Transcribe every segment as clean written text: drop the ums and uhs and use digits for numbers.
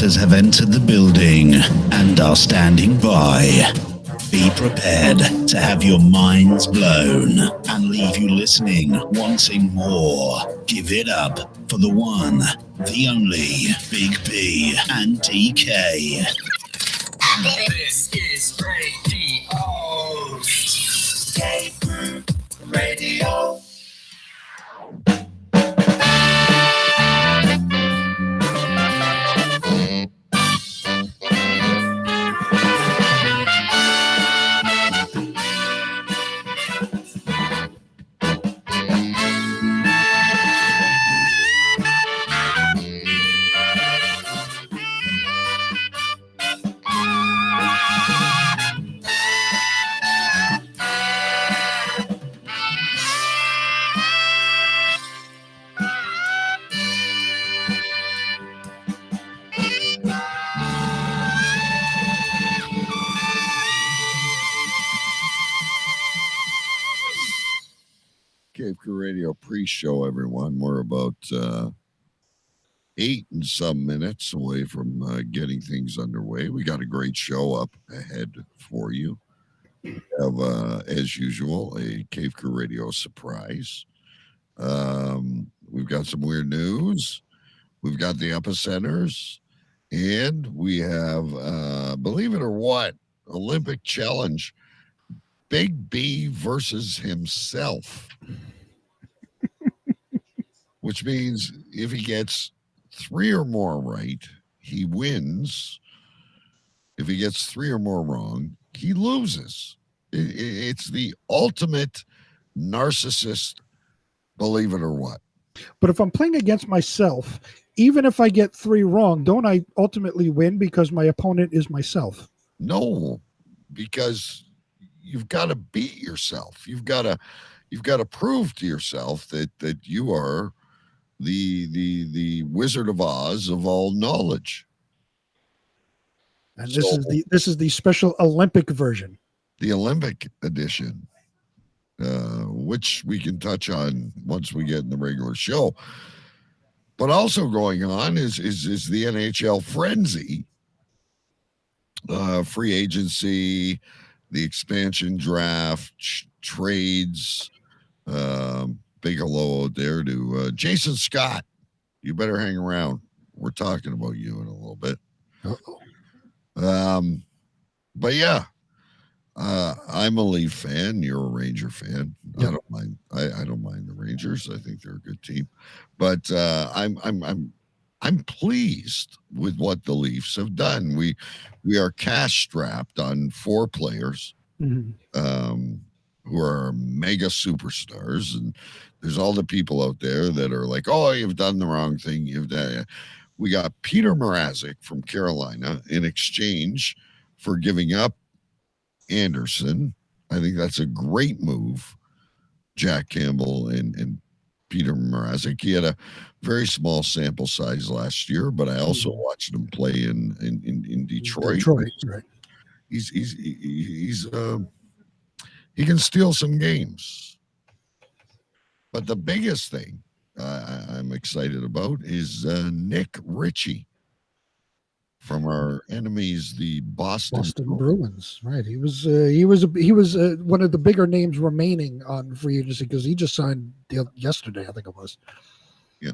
Predators have entered the building and are standing by. Be prepared to have your minds blown and leave you listening, wanting more. Give it up for the one, the only, Big B and DK. This is Radio. Radio. Cave Crew Radio pre-show, everyone. We're about 8 and some minutes away from getting things underway. We got a great show up ahead for you. We have, as usual, a Cave Crew Radio surprise. We've got some weird news. We've got the epicenters. And we have, believe it or what, Olympic challenge. Big B versus himself. Which means if he gets 3 or more right, he wins. If he gets 3 or more wrong, he loses. It's the ultimate narcissist, believe it or what. But if I'm playing against myself, even if I get 3 wrong, don't I ultimately win because my opponent is myself? No, because you've got to beat yourself. You've got to prove to yourself that you are the Wizard of Oz of all knowledge. And this is the special Olympic version. The Olympic edition, which we can touch on once we get in the regular show. But also going on is the NHL frenzy, free agency, the expansion draft, trades. Big hello out there to Jason Scott. You better hang around. We're talking about you in a little bit. But yeah, I'm a Leaf fan. You're a Ranger fan. Yep. I don't mind. I don't mind the Rangers. I think they're a good team. But I'm pleased with what the Leafs have done. We are cash strapped on 4 players. Mm-hmm. Who are mega superstars, and there's all the people out there that are like, oh, you've done the wrong thing. We got Peter Mrazek from Carolina in exchange for giving up Anderson. I think that's a great move. Jack Campbell and Peter Mrazek. He had a very small sample size last year, but I also watched him play in Detroit. Right. He can steal some games. But the biggest thing I'm excited about is Nick Ritchie from our enemies, the Boston Bruins. Right. He was one of the bigger names remaining on free agency because he just signed yesterday, I think it was. Yeah.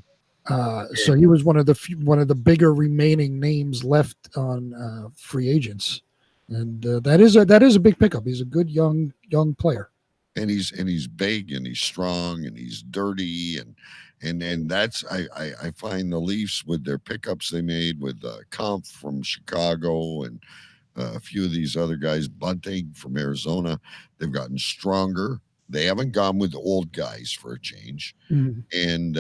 So he was one of the bigger remaining names left on free agents. And that is a big pickup. He's a good young player, and he's big and he's strong and he's dirty and that's I find the Leafs with their pickups they made with Kampf from Chicago and a few of these other guys, Bunting from Arizona, they've gotten stronger. They haven't gone with old guys for a change, and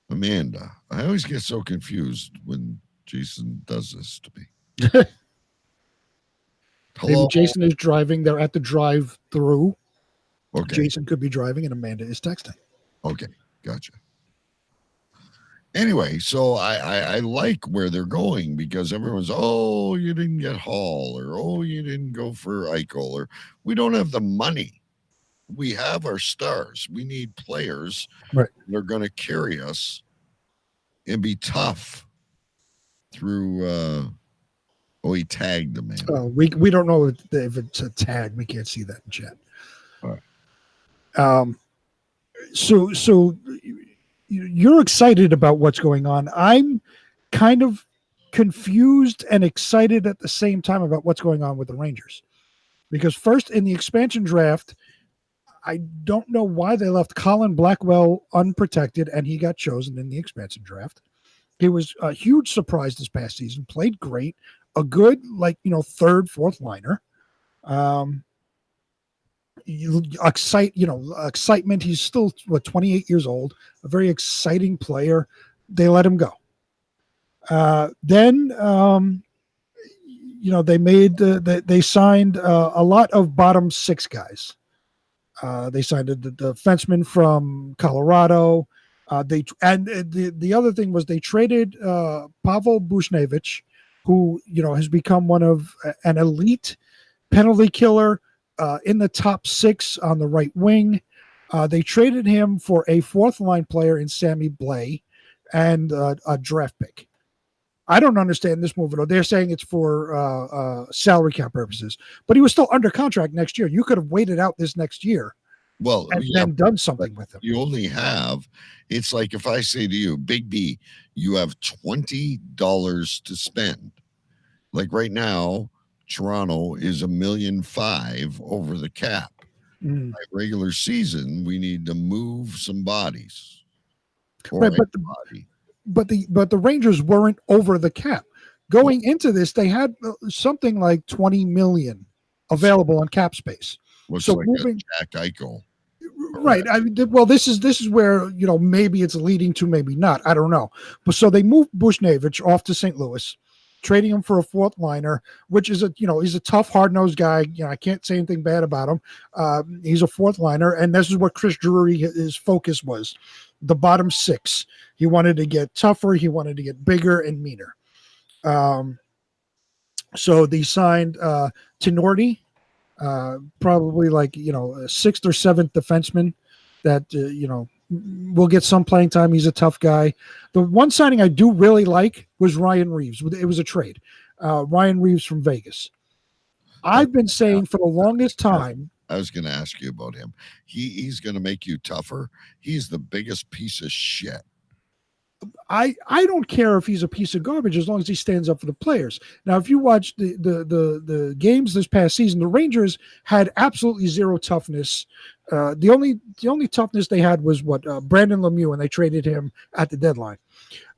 Amanda. I always get so confused when Jason does this to me. Maybe Jason is driving. They're at the drive-through. Okay. Jason could be driving, and Amanda is texting. Okay, gotcha. Anyway, so I like where they're going because everyone's, oh, you didn't get Hall, or oh, you didn't go for Eichel, or we don't have the money. We have our stars. We need players that are going to carry us and be tough through. He tagged the man. We don't know if it's a tag. We can't see that in chat. All right. So you're excited about what's going on. I'm kind of confused and excited at the same time about what's going on with the Rangers. Because first in the expansion draft, I don't know why they left Colin Blackwell unprotected and he got chosen in the expansion draft. He was a huge surprise this past season, played great, a good, third, fourth liner. Excitement. He's still 28 years old, a very exciting player. They let him go. Then they signed a lot of bottom six guys. They signed the defenseman from Colorado. The other thing was they traded Pavel Buchnevich, who has become one of an elite penalty killer in the top six on the right wing. They traded him for a fourth line player in Sammy Blais and a draft pick. I don't understand this move at all. They're saying it's for salary cap purposes, but he was still under contract next year. You could have waited out this next year. Well, and then done something with him. You only have, it's like if I say to you, Big B, you have $20 to spend. Like right now, Toronto is $1.5 million over the cap. By regular season, we need to move some bodies. Right, but the Rangers weren't over the cap. Going into this, they had something like $20 million available on cap space. So like moving Jack Eichel. Right. This is where, maybe it's leading to, maybe not. I don't know. But so they moved Buchnevich off to St. Louis, trading him for a fourth liner, which is he's a tough, hard-nosed guy. I can't say anything bad about him. He's a fourth liner, and this is what Chris Drury, his focus was, the bottom six. He wanted to get tougher. He wanted to get bigger and meaner. So they signed Tenorti, probably a sixth or seventh defenseman that, will get some playing time. He's a tough guy. The one signing I do really like was Ryan Reeves. It was a trade. Ryan Reeves from Vegas. I've been saying for the longest time. I was going to ask you about him. He's going to make you tougher. He's the biggest piece of shit. I don't care if he's a piece of garbage as long as he stands up for the players. Now, if you watch the games this past season, the Rangers had absolutely zero toughness. The only toughness they had was Brandon Lemieux, and they traded him at the deadline.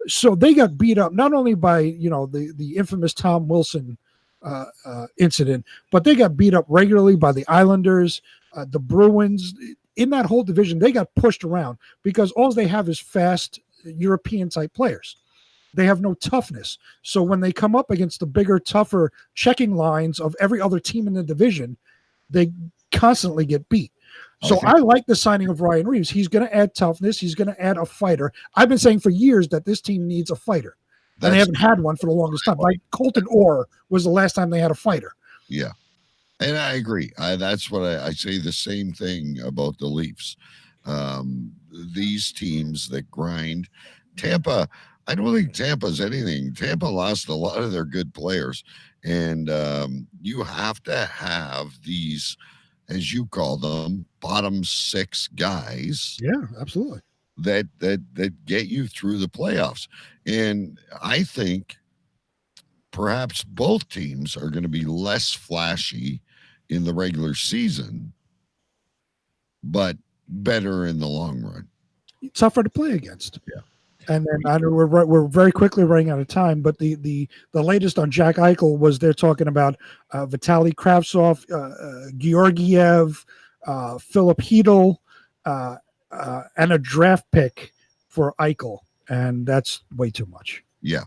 So they got beat up not only by the infamous Tom Wilson incident, but they got beat up regularly by the Islanders, the Bruins. In that whole division, they got pushed around because all they have is fast European type players. They have no toughness. So when they come up against the bigger, tougher checking lines of every other team in the division, they constantly get beat. So I like the signing of Ryan Reeves. He's going to add toughness. He's going to add a fighter. I've been saying for years that this team needs a fighter. And they haven't had one for the longest time. Like Colton Orr was the last time they had a fighter. Yeah. And I agree. That's what I say the same thing about the Leafs. These teams that grind. Tampa, I don't think Tampa's anything. Tampa lost a lot of their good players. And you have to have these, as you call them, bottom six guys. Yeah, absolutely. That get you through the playoffs. And I think perhaps both teams are going to be less flashy in the regular season, but better in the long run. Tougher to play against. Yeah. And then I know we're very quickly running out of time, but the latest on Jack Eichel was they're talking about Vitaly Kravtsov, Georgiev, Philip Hedl, and a draft pick for Eichel, and that's way too much. Yeah.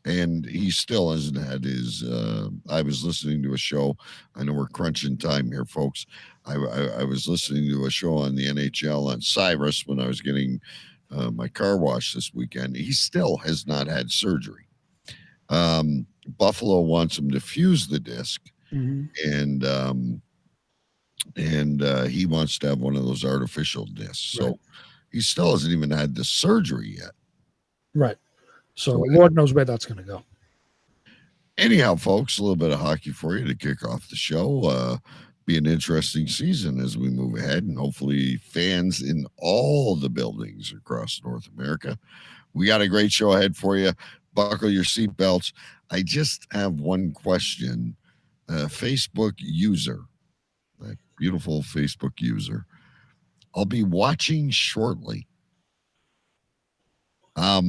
And he still hasn't had his I was listening to a show. I know we're crunching time here, folks. I was listening to a show on the NHL on Cyrus when I was getting my car washed this weekend. He still has not had surgery. Buffalo wants him to fuse the disc, and he wants to have one of those artificial discs. So he still hasn't even had the surgery yet. Right. So Lord knows where that's going to go. Anyhow, folks, a little bit of hockey for you to kick off the show. Be an interesting season as we move ahead, and hopefully fans in all the buildings across North America. We got a great show ahead for you. Buckle your seatbelts. I just have one question. Facebook user, that beautiful Facebook user, I'll be watching shortly. How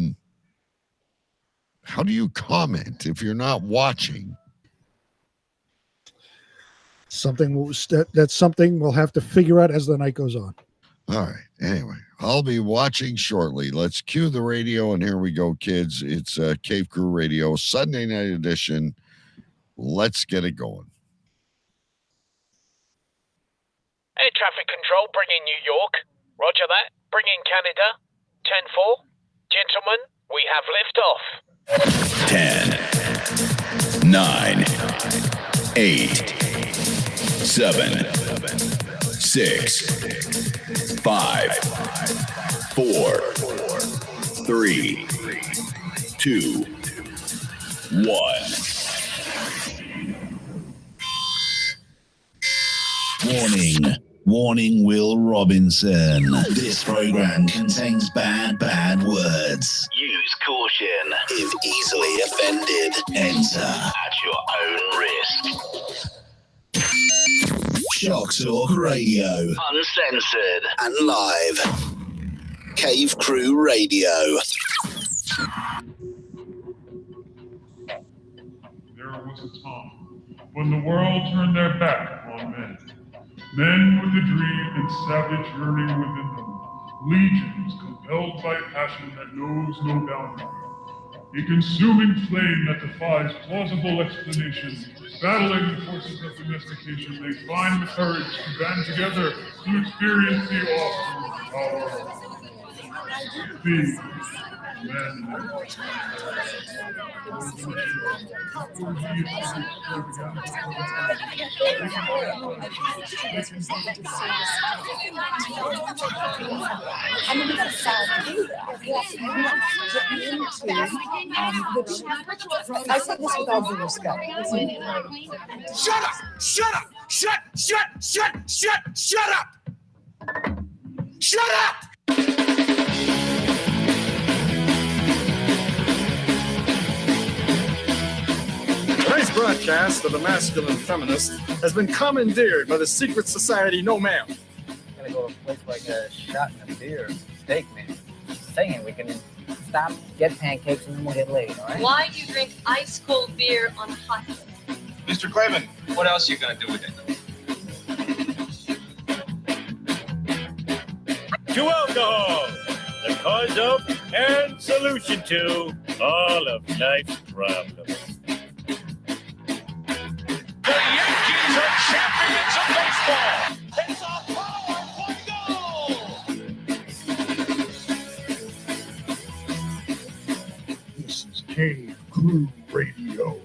do you comment if you're not watching? That's something we'll have to figure out as the night goes on. All right. Anyway, I'll be watching shortly. Let's cue the radio, and here we go, kids. It's Cave Crew Radio, Sunday night edition. Let's get it going. Air traffic control, bring in New York. Roger that. Bring in Canada. 10-4. Gentlemen, we have liftoff. 10, 9, 8, 7, 6, 5, 4, 3, 2, 1. Warning, Will Robinson. This program contains bad words. Use caution. If easily offended, enter at your own risk. Shock Talk Radio. Uncensored and live. Cave Crew Radio. There was a time when the world turned their back upon men. Men with a dream and savage yearning within them. Legions compelled by passion that knows no boundary. A consuming flame that defies plausible explanation. Battling the forces of domestication, they find the courage to band together to experience the awesome power of the men. I say this with all due respect. Shut up! Shut up! Shut up! Shut up! Tonight's broadcast of the Masculine Feminist has been commandeered by the secret society No Ma'am. Gonna go to a place like a shot and a beer, steak, man. Saying we can stop, get pancakes, and then we'll get laid, all right? Why do you drink ice cold beer on a hot day? Mr. Craven, what else are you gonna do with it? To alcohol, the cause of and solution to all of life's problems. The Yankees are champions of baseball! It's a power goal! This is Cave Crew Radio.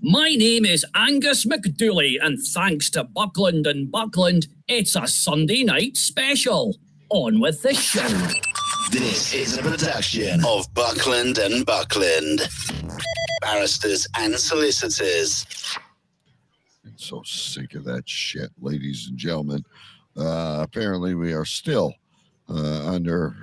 My name is Angus McDooley, and thanks to Buckland and Buckland, it's a Sunday night special. On with the show. This is a production of Buckland and Buckland. Barristers and solicitors. I'm so sick of that shit, ladies and gentlemen. Apparently, we are still under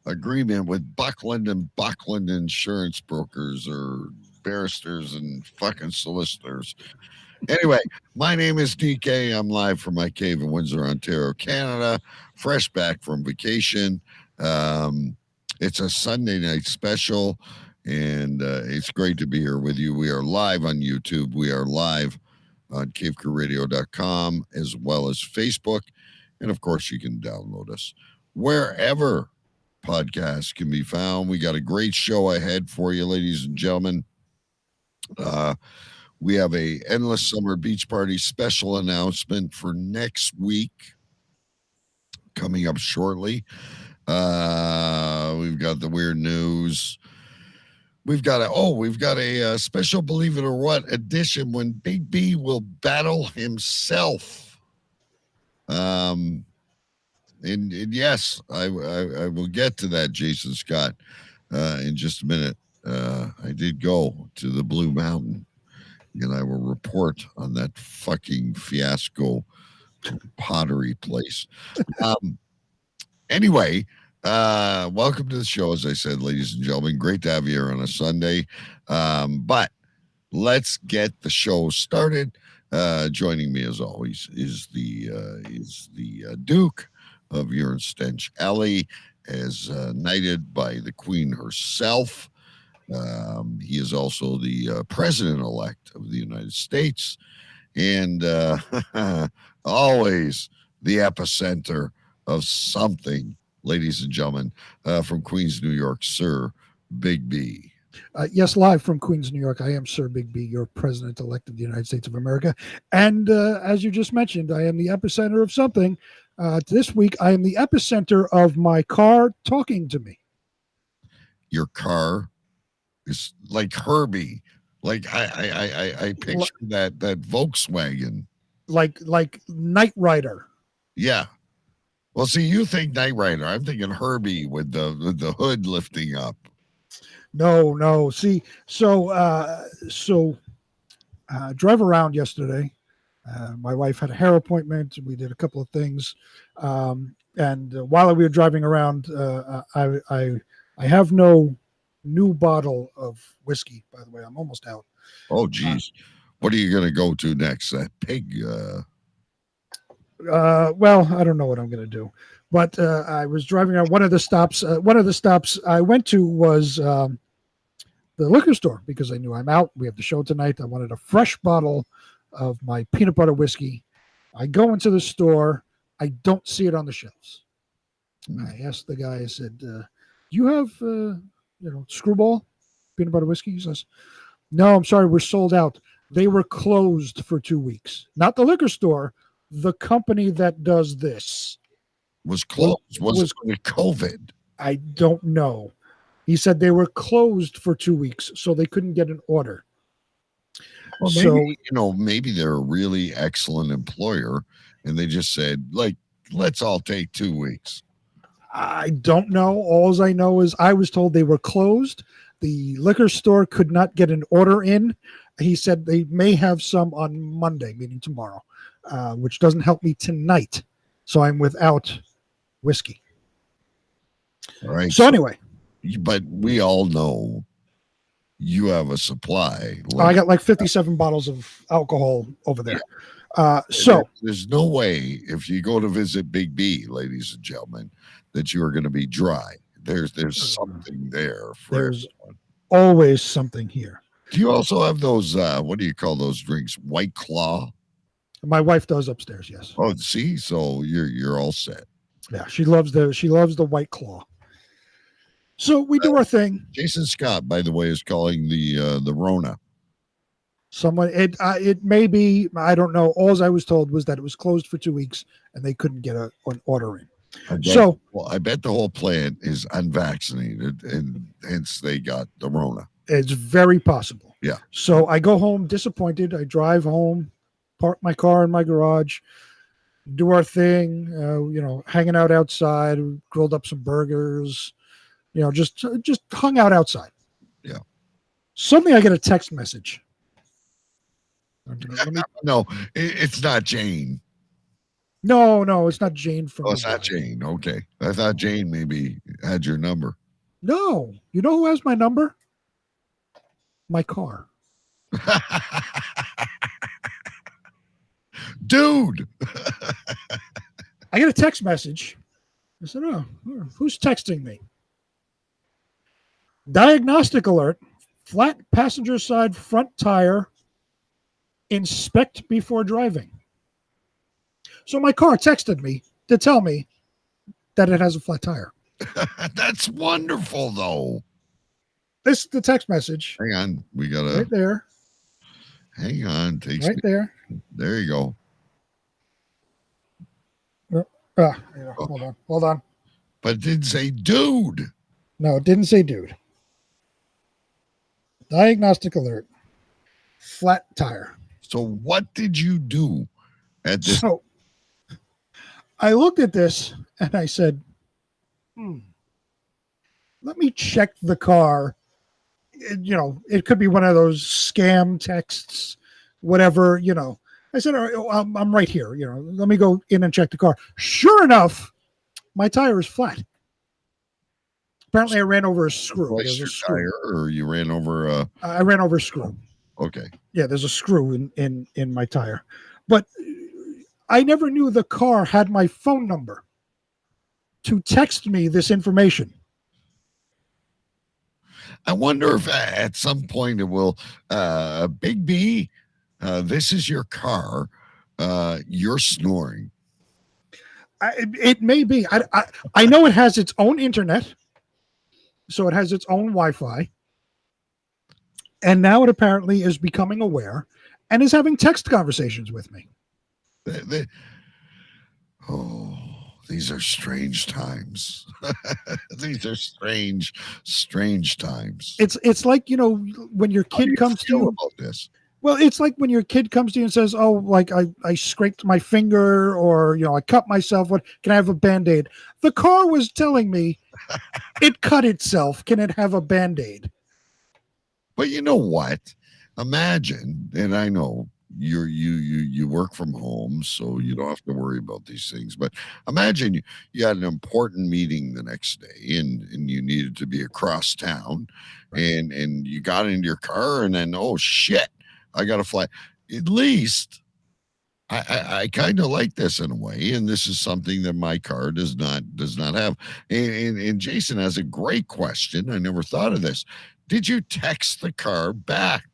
agreement with Buckland and Buckland insurance brokers or barristers and fucking solicitors. Anyway, my name is DK. I'm live from my cave in Windsor, Ontario, Canada. Fresh back from vacation. It's a Sunday night special, and it's great to be here with you. We are live on YouTube. We are live on cavecrewradio.com as well as Facebook. And of course, you can download us wherever podcasts can be found. We got a great show ahead for you, ladies and gentlemen. We have a Endless Summer Beach Party special announcement for next week coming up shortly. We've got the weird news. we've got a special Believe It or What edition when Big B will battle himself. And yes, I will get to that, Jason Scott, in just a minute. I did go to the Blue Mountain, and I will report on that fucking fiasco pottery place. Anyway, welcome to the show, as I said, ladies and gentlemen. Great to have you here on a Sunday. But let's get the show started. Joining me, as always, is the Duke of Urine Stench Alley, as knighted by the Queen herself. He is also the President-elect of the United States, and always the epicenter of something, ladies and gentlemen, from Queens, New York, Sir Big B. Yes, live from Queens, New York. I am Sir Big B, your President-elect of the United States of America. And as you just mentioned, I am the epicenter of something. This week, I am the epicenter of my car talking to me. Your car is like Herbie. Like I picture that Volkswagen. Like Knight Rider. Yeah. Well, see, you think Knight Rider. I'm thinking Herbie with the hood lifting up. No. See, so drive around yesterday. My wife had a hair appointment. We did a couple of things. And while we were driving around, I have no new bottle of whiskey, by the way. I'm almost out. Oh, geez. What are you going to go to next? That pig? Well, I don't know what I'm going to do. But I was driving around. One of the stops I went to was the liquor store because I knew I'm out. We have the show tonight. I wanted a fresh bottle of my peanut butter whiskey. I go into the store. I don't see it on the shelves. I asked the guy, I said, do you have, Screwball peanut butter whiskey? He says, no, I'm sorry. We're sold out. They were closed for 2 weeks. Not the liquor store. The company that does this was closed. Was it COVID? I don't know. He said they were closed for 2 weeks, so they couldn't get an order. Well, maybe they're a really excellent employer, and they just said, like, let's all take 2 weeks. I don't know. All I know is I was told they were closed. The liquor store could not get an order in. He said they may have some on Monday, meaning tomorrow, which doesn't help me tonight. So I'm without whiskey. All right. So anyway. But we all know you have a supply. I got like 57 bottles of alcohol over there. So there's no way if you go to visit Big B, ladies and gentlemen, that you are going to be dry. There's something there. There's always something here. Do you also have those, what do you call those drinks? White Claw? My wife does upstairs, yes. Oh, see? So you're all set. Yeah, she loves the White Claw. So we do our thing. Jason Scott, by the way, is calling the Rona. Someone it may be, I don't know. All I was told was that it was closed for 2 weeks and they couldn't get an order in. I bet the whole plant is unvaccinated and hence they got the Rona. It's very possible. Yeah. So I go home disappointed. I drive home, park my car in my garage, do our thing, hanging out outside, grilled up some burgers, just hung out outside. Yeah. Suddenly I get a text message. No, it's not Jane. No, it's not Jane from. Oh, it's not Jane. Okay. I thought Jane maybe had your number. No. You know who has my number? My car. Dude. I get a text message. I said, oh, who's texting me? Diagnostic alert. Flat passenger side front tire. Inspect before driving. So my car texted me to tell me that it has a flat tire. That's wonderful, though. This is the text message. Hang on. We got to. Right there. Hang on. There. There you go. Hold on. But it didn't say dude. No, it didn't say dude. Diagnostic alert. Flat tire. So what did you do at this? So I looked at this and I said, let me check the car. It could be one of those scam texts, whatever, I said, all right, I'm right here. Let me go in and check the car. Sure enough, my tire is flat. Apparently, I ran over a screw. There's your tire, or you ran over a... I ran over a screw. Okay. Yeah, there's a screw in my tire. But I never knew the car had my phone number to text me this information. I wonder if at some point it will, Big B, this is your car. You're snoring. It may be. I know it has its own internet. So it has its own Wi-Fi. And now it apparently is becoming aware and is having text conversations with me. These are strange times. These are strange times. It's like, when your kid comes to you about this. Well, it's like when your kid comes to you and says, oh, like I scraped my finger, or, I cut myself. What, can I have a Band-Aid? The car was telling me it cut itself. Can it have a Band-Aid? But you know what? Imagine, and I know you work from home, so you don't have to worry about these things. But imagine you had an important meeting the next day, and you needed to be across town, and you got into your car, and then, oh shit, I got to fly. At least I kind of like this in a way, and this is something that my car does not have. And Jason has a great question. I never thought of this. Did you text the car back?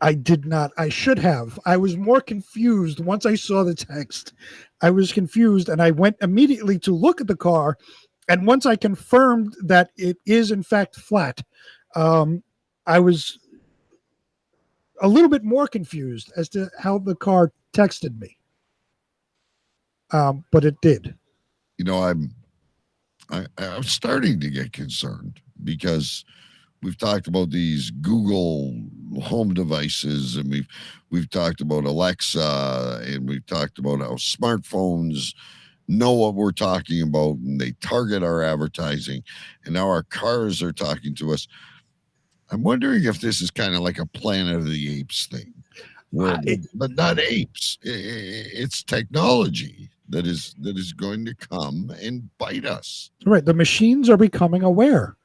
I did not. I should have. I was more confused once I saw the text. I was confused, and I went immediately to look at the car. And once I confirmed that it is in fact flat, I was a little bit more confused as to how the car texted me. But it did. I'm starting to get concerned because we've talked about these Google home devices, and we've talked about Alexa, and we've talked about how smartphones know what we're talking about, and they target our advertising, and now our cars are talking to us. I'm wondering if this is kind of like a Planet of the Apes thing, but not apes. It's technology that is going to come and bite us. Right. The machines are becoming aware.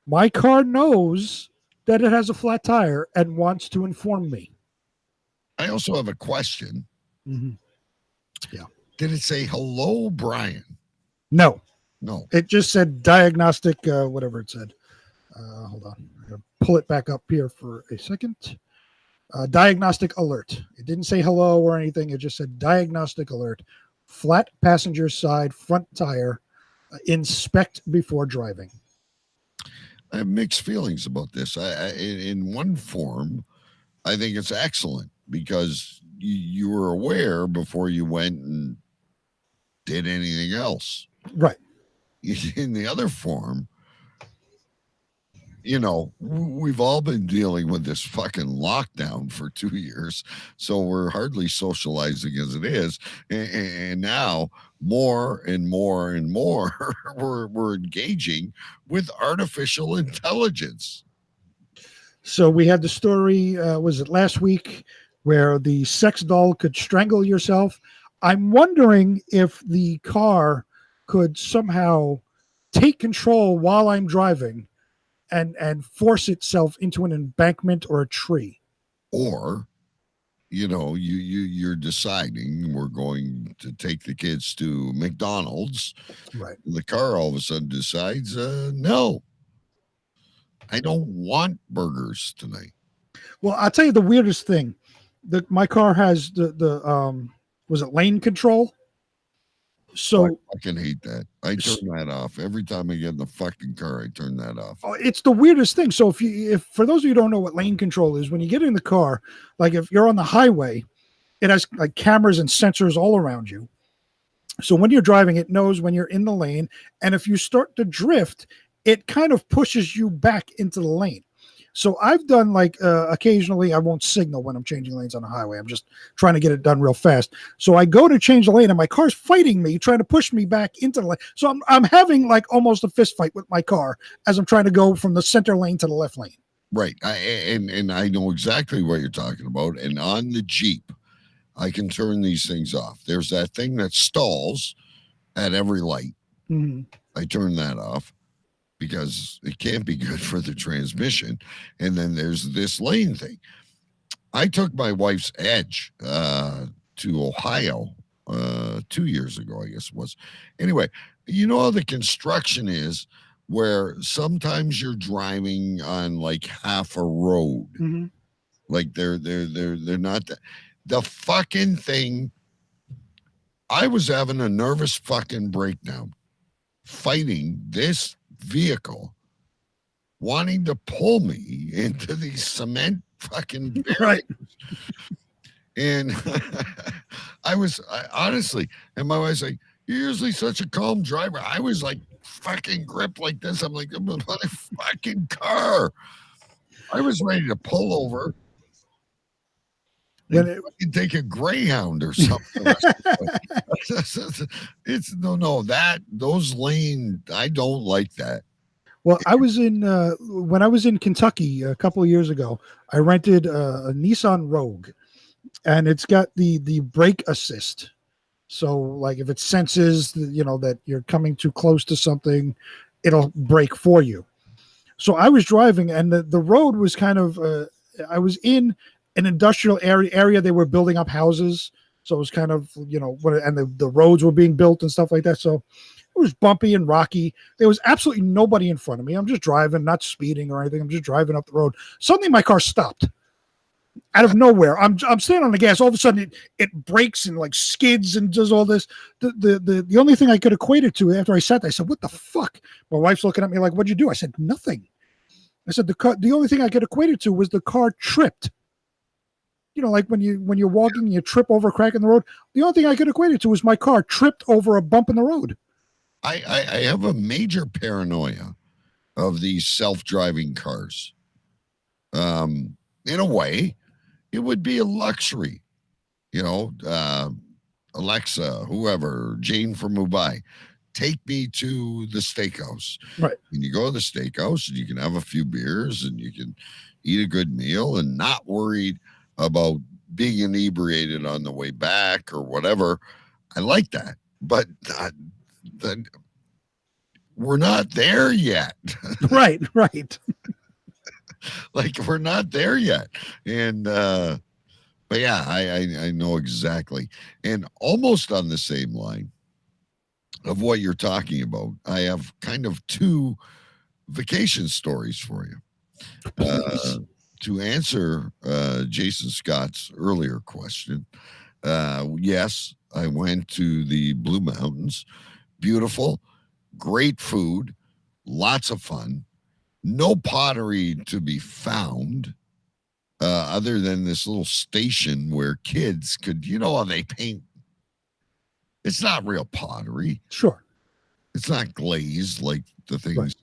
My car knows that it has a flat tire and wants to inform me. I also have a question. Mm-hmm. Yeah. Did it say, hello, Brian? No. It just said diagnostic, whatever it said. Hold on. I'm going to pull it back up here for a second. Diagnostic alert. It didn't say hello or anything. It just said diagnostic alert. Flat passenger side front tire. Inspect before driving. I have mixed feelings about this. In one form, I think it's excellent because you were aware before you went and did anything else. Right. In the other form, we've all been dealing with this fucking lockdown for 2 years, so we're hardly socializing as it is. And now more and more and more, we're engaging with artificial intelligence. So we had the story, was it last week, where the sex doll could strangle yourself? I'm wondering if the car could somehow take control while I'm driving and force itself into an embankment or a tree. Or, you're deciding we're going to take the kids to McDonald's. Right. The car all of a sudden decides, no, I don't want burgers tonight. Well, I'll tell you the weirdest thing. My car has the was it lane control? So I fucking hate that. I turn that off every time I get in the fucking car. I turn that off. It's the weirdest thing. So if for those of you who don't know what lane control is, when you get in the car, like if you're on the highway, it has like cameras and sensors all around you. So when you're driving, it knows when you're in the lane, and if you start to drift, it kind of pushes you back into the lane. So I've done like occasionally I won't signal when I'm changing lanes on the highway. I'm just trying to get it done real fast. So I go to change the lane and my car's fighting me, trying to push me back into the lane. So I'm having like almost a fist fight with my car as I'm trying to go from the center lane to the left lane. Right. And I know exactly what you're talking about. And on the Jeep, I can turn these things off. There's that thing that stalls at every light. Mm-hmm. I turn that off because it can't be good for the transmission. And then there's this lane thing. I took my wife's Edge to Ohio 2 years ago, I guess it was. Anyway, you know how the construction is where sometimes you're driving on like half a road. Mm-hmm. Like they're not the fucking thing. I was having a nervous fucking breakdown fighting this vehicle wanting to pull me into these cement fucking barriers. Right. And I honestly, and my wife's like, "You're usually such a calm driver." I was like fucking gripped like this. I'm like, "I'm a fucking car." I was ready to pull over. You can take a Greyhound or something. It's those lane. I don't like that. Well, I was in when I was in Kentucky a couple of years ago. I rented a Nissan Rogue, and it's got the brake assist. So, like, if it senses that you're coming too close to something, it'll brake for you. So I was driving, and the road was kind of. I was in an industrial area. They were building up houses, so it was kind of and the roads were being built and stuff like that. So it was bumpy and rocky. There was absolutely nobody in front of me. I'm just driving, not speeding or anything. I'm just driving up the road. Suddenly my car stopped out of nowhere. I'm standing on the gas. All of a sudden it brakes and like skids and does all this. The only thing I could equate it to after I sat there, I said, "What the fuck?" My wife's looking at me like, "What'd you do?" I said, "Nothing." I said, the only thing I could equate it to was the car tripped. Like when you're walking and you trip over a crack in the road. The only thing I could equate it to was my car tripped over a bump in the road. I have a major paranoia of these self-driving cars. In a way, it would be a luxury. Alexa, whoever, Jane from Mumbai, take me to the steakhouse. Right. And you go to the steakhouse and you can have a few beers and you can eat a good meal and not worried about being inebriated on the way back or whatever. I like that. But we're not there yet. Right. Like we're not there yet. And but yeah, I know exactly. And almost on the same line of what you're talking about, I have kind of two vacation stories for you. To answer Jason Scott's earlier question, yes, I went to the Blue Mountains. Beautiful, great food, lots of fun. No pottery to be found other than this little station where kids could, how they paint. It's not real pottery. Sure. It's not glazed like the things. Right.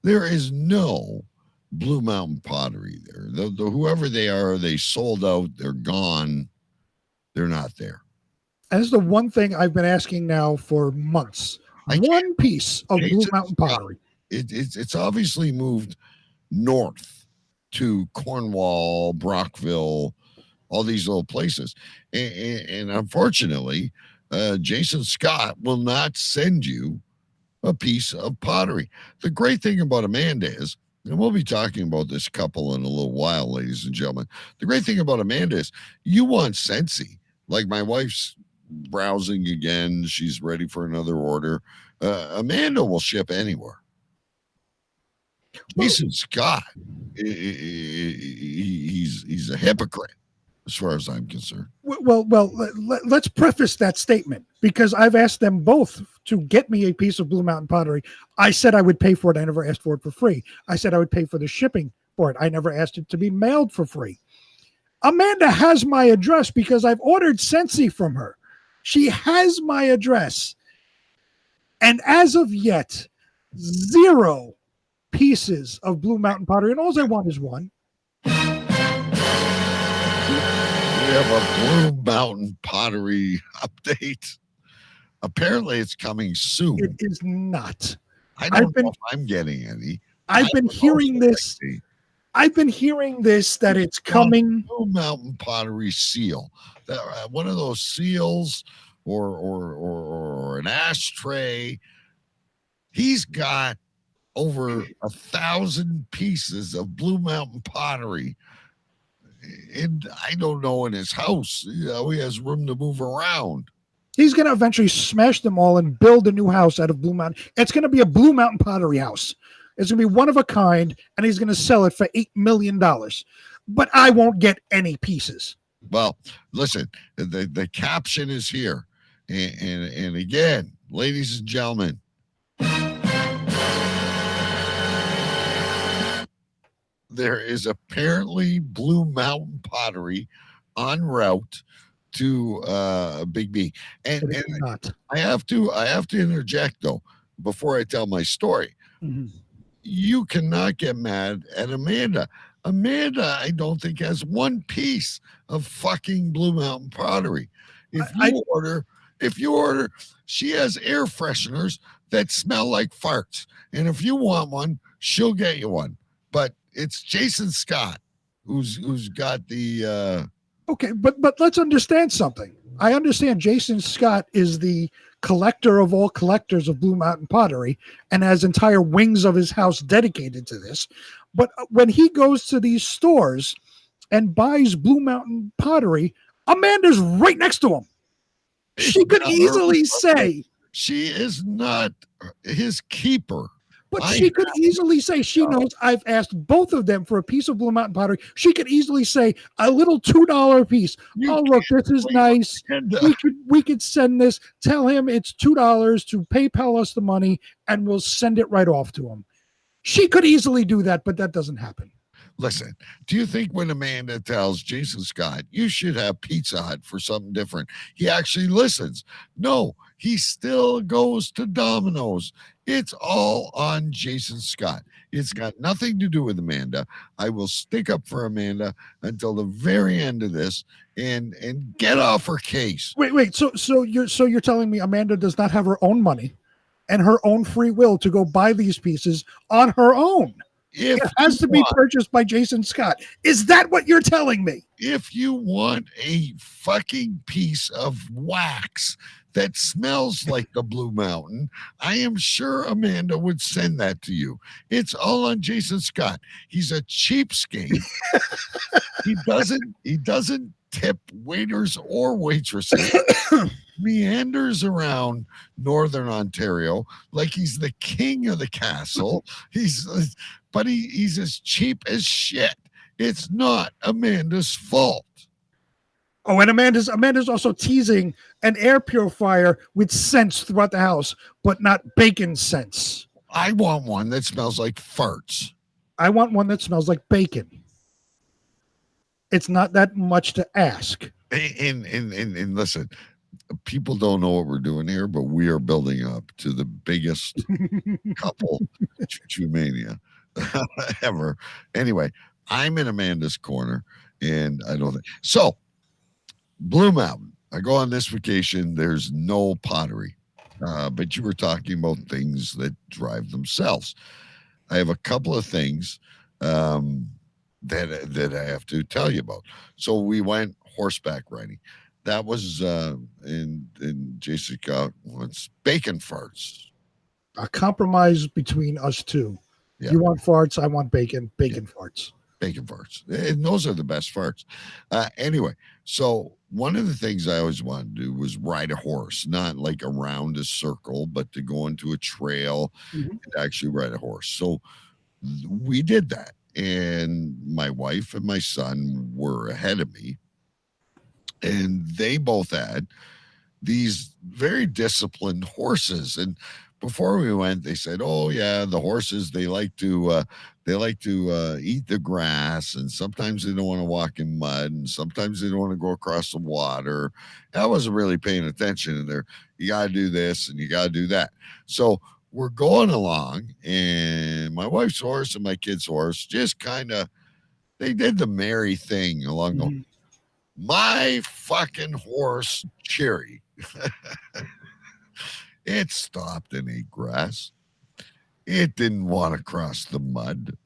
There is no Blue Mountain pottery there. Whoever they are, they sold out. They're gone. They're not there. That's the one thing I've been asking now for months. One piece of Blue Mountain pottery. It's obviously moved north to Cornwall, Brockville, all these little places. And unfortunately, Jason Scott will not send you a piece of pottery. The great thing about Amanda is, and we'll be talking about this couple in a little while, ladies and gentlemen. The great thing about Amanda is you want Scentsy. Like my wife's browsing again. She's ready for another order. Amanda will ship anywhere. Jason Scott, he's a hypocrite as far as I'm concerned. Well, let's preface that statement because I've asked them both to get me a piece of Blue Mountain pottery. I said I would pay for it. I never asked for it for free. I said I would pay for the shipping for it. I never asked it to be mailed for free. Amanda has my address because I've ordered Scentsy from her. She has my address. And as of yet, zero pieces of Blue Mountain Pottery, and all I want is one. We have a Blue Mountain Pottery update. Apparently, it's coming soon. It is not. I don't know if I'm getting any. I've been hearing this. I've been hearing this that it's coming. Blue Mountain Pottery seal. That one of those seals or an ashtray. He's got over 1,000 pieces of Blue Mountain Pottery. And I don't know, in his house, he has room to move around. He's going to eventually smash them all and build a new house out of Blue Mountain. It's going to be a Blue Mountain Pottery house. It's going to be one of a kind, and he's going to sell it for $8 million. But I won't get any pieces. Well, listen, the caption is here. And again, ladies and gentlemen, there is apparently Blue Mountain Pottery en route to Big B. And I have to interject though before I tell my story. Mm-hmm. You cannot get mad at Amanda. Amanda, I don't think, has one piece of fucking Blue Mountain Pottery. If you order, she has air fresheners that smell like farts. And if you want one, she'll get you one. But it's Jason Scott who's got the Okay, but let's understand something. I understand Jason Scott is the collector of all collectors of Blue Mountain Pottery and has entire wings of his house dedicated to this. But when he goes to these stores and buys Blue Mountain Pottery, Amanda's right next to him. She could easily say she is not his keeper. But she could easily say, she knows I've asked both of them for a piece of Blue Mountain Pottery. She could easily say a little $2 piece. Look, this is nice. We could send this. Tell him it's $2 to PayPal us the money, and we'll send it right off to him. She could easily do that, but that doesn't happen. Listen, do you think when Amanda tells Jason Scott, you should have Pizza Hut for something different, he actually listens? No, he still goes to Domino's. It's all on Jason Scott. It's got nothing to do with Amanda. I will stick up for Amanda until the very end of this and get off her case. Wait. So you're telling me Amanda does not have her own money and her own free will to go buy these pieces on her own? It has to be purchased by Jason Scott. Is that what you're telling me? If you want a fucking piece of wax that smells like the Blue Mountain, I am sure Amanda would send that to you. It's all on Jason Scott. He's a cheapskate. He doesn't tip waiters or waitresses. Meanders around Northern Ontario like he's the king of the castle. He's as cheap as shit. It's not Amanda's fault. Oh, and Amanda's also teasing an air purifier with scents throughout the house, but not bacon scents. I want one that smells like farts. I want one that smells like bacon. It's not that much to ask. And listen, people don't know what we're doing here, but we are building up to the biggest couple Choo Mania ever. Anyway, I'm in Amanda's corner, and I don't think so. Blue Mountain. I go on this vacation. There's no pottery, but you were talking about things that drive themselves. I have a couple of things that I have to tell you about. So we went horseback riding. That was in Jason Scott wants bacon farts. A compromise between us two. Yeah. You want farts, I want bacon. Farts. Bacon farts. And those are the best farts. Anyway, so one of the things I always wanted to do was ride a horse, not like around a circle, but to go into a trail and actually ride a horse. So we did that. And my wife and my son were ahead of me. And they both had these very disciplined horses. And before we went, they said, "Oh yeah, the horses they like to eat the grass, and sometimes they don't want to walk in mud, and sometimes they don't want to go across the water." I wasn't really paying attention. And you got to do this and you got to do that. So we're going along, and my wife's horse and my kid's horse just kind of, they did the merry thing along the way. My fucking horse, Cherry, it stopped and ate grass. It didn't want to cross the mud.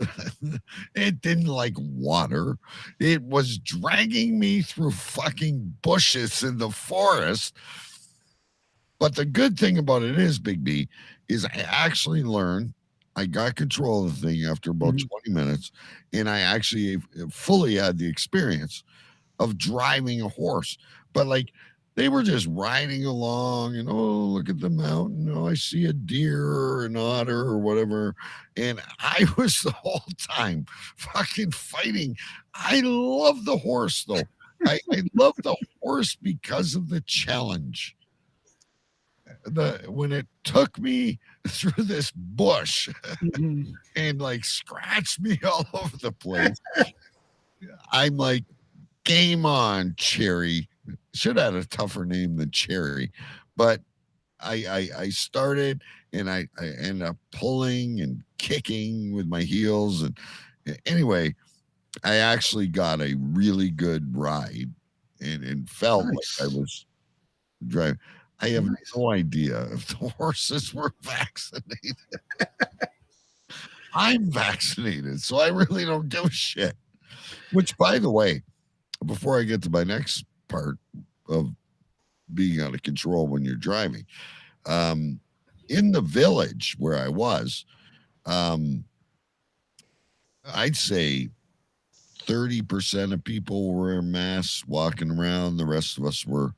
It didn't like water. It was dragging me through fucking bushes in the forest. But the good thing about it is, Big B, is I actually learned, I got control of the thing after about 20 minutes, and I actually fully had the experience of driving a horse. But like, they were just riding along and, oh, look at the mountain. Oh, I see a deer or an otter or whatever. And I was the whole time fucking fighting. I love the horse, though. I love the horse because of the challenge. When it took me through this bush and like scratched me all over the place, I'm like, game on, Cherry. Should have had a tougher name than Cherry, but I started, and I ended up pulling and kicking with my heels, and anyway, I actually got a really good ride and felt like I was driving. I have no idea if the horses were vaccinated. I'm vaccinated, so I really don't give a shit. Which, by the way, before I get to my next part of being out of control when you're driving, in the village where I was, I'd say 30% of people were wearing masks walking around. The rest of us were,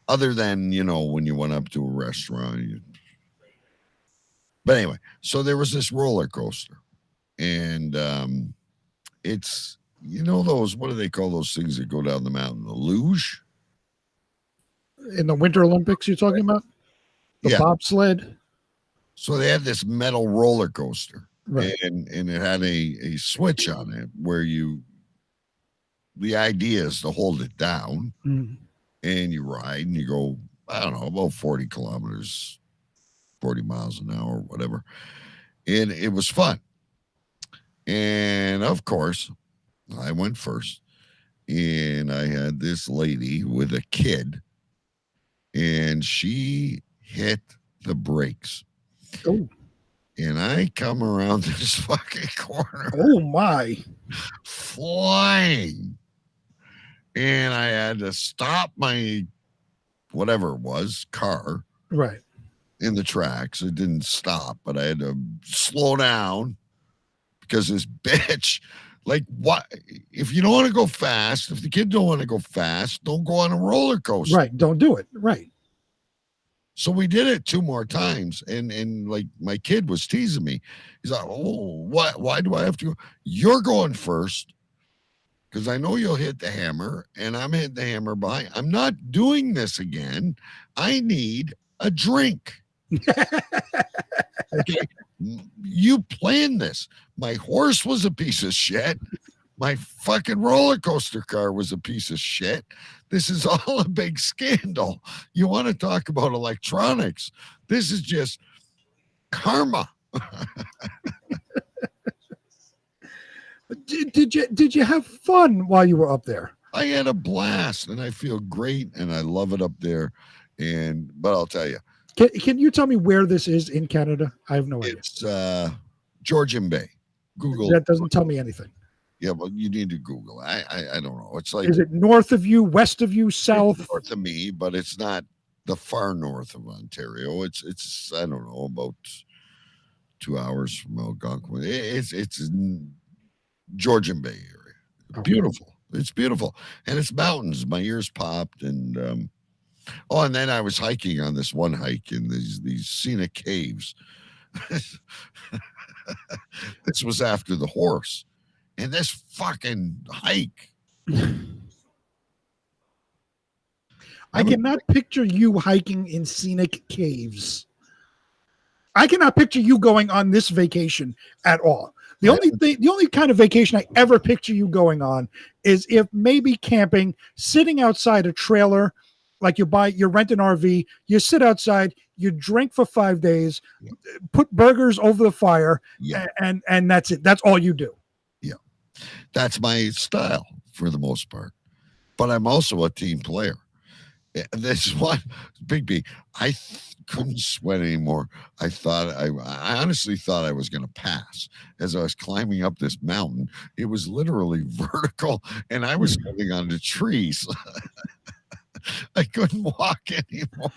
other than, when you went up to a restaurant. But anyway, so there was this roller coaster, and it's, those, what do they call those things that go down the mountain? The luge? In the Winter Olympics you're talking about? The bobsled? So they had this metal roller coaster, right? And it had a switch on it where the idea is to hold it down, and you ride and you go, I don't know, about 40 kilometers, 40 miles an hour, whatever. And it was fun. And of course, I went first, and I had this lady with a kid, and she hit the brakes. Oh. And I come around this fucking corner. Oh my. Flying. And I had to stop my whatever it was, car. Right. In the tracks. It didn't stop, but I had to slow down because this bitch, like, what? If you don't want to go fast, if the kid don't want to go fast, don't go on a roller coaster. Right. Don't do it. Right. So we did it 2 more times, and like my kid was teasing me. He's like, "Oh, what? Why do I have to go? You're going first, because I know you'll hit the hammer, and I'm hitting the hammer behind. I'm not doing this again. I need a drink." Okay, you planned this. My horse was a piece of shit. My fucking roller coaster car was a piece of shit. This is all a big scandal. You want to talk about electronics? This is just karma. Did you have fun while you were up there? I had a blast, and I feel great, and I love it up there. But I'll tell you. Can you tell me where this is in Canada? I have no idea. It's Georgian Bay. Google. That doesn't tell me anything. Yeah, well, you need to Google. I don't know. It's like, is it north of you, west of you, south? It's north of me, but it's not the far north of Ontario. It's I don't know, about 2 hours from Algonquin. It's in Georgian Bay area. Okay. Beautiful. It's beautiful, and it's mountains. My ears popped, and and then I was hiking on this one hike in these scenic caves. This was after the horse. And this fucking hike. I cannot picture you hiking in scenic caves. I cannot picture you going on this vacation at all. The only kind of vacation I ever picture you going on is if maybe camping, sitting outside a trailer, like you rent an RV, you sit outside, you drink for 5 days, put burgers over the fire, and that's it. That's all you do. Yeah. That's my style for the most part. But I'm also a team player. This is what Big B. I couldn't sweat anymore. I honestly thought I was going to pass as I was climbing up this mountain. It was literally vertical, and I was holding on to trees. I couldn't walk anymore.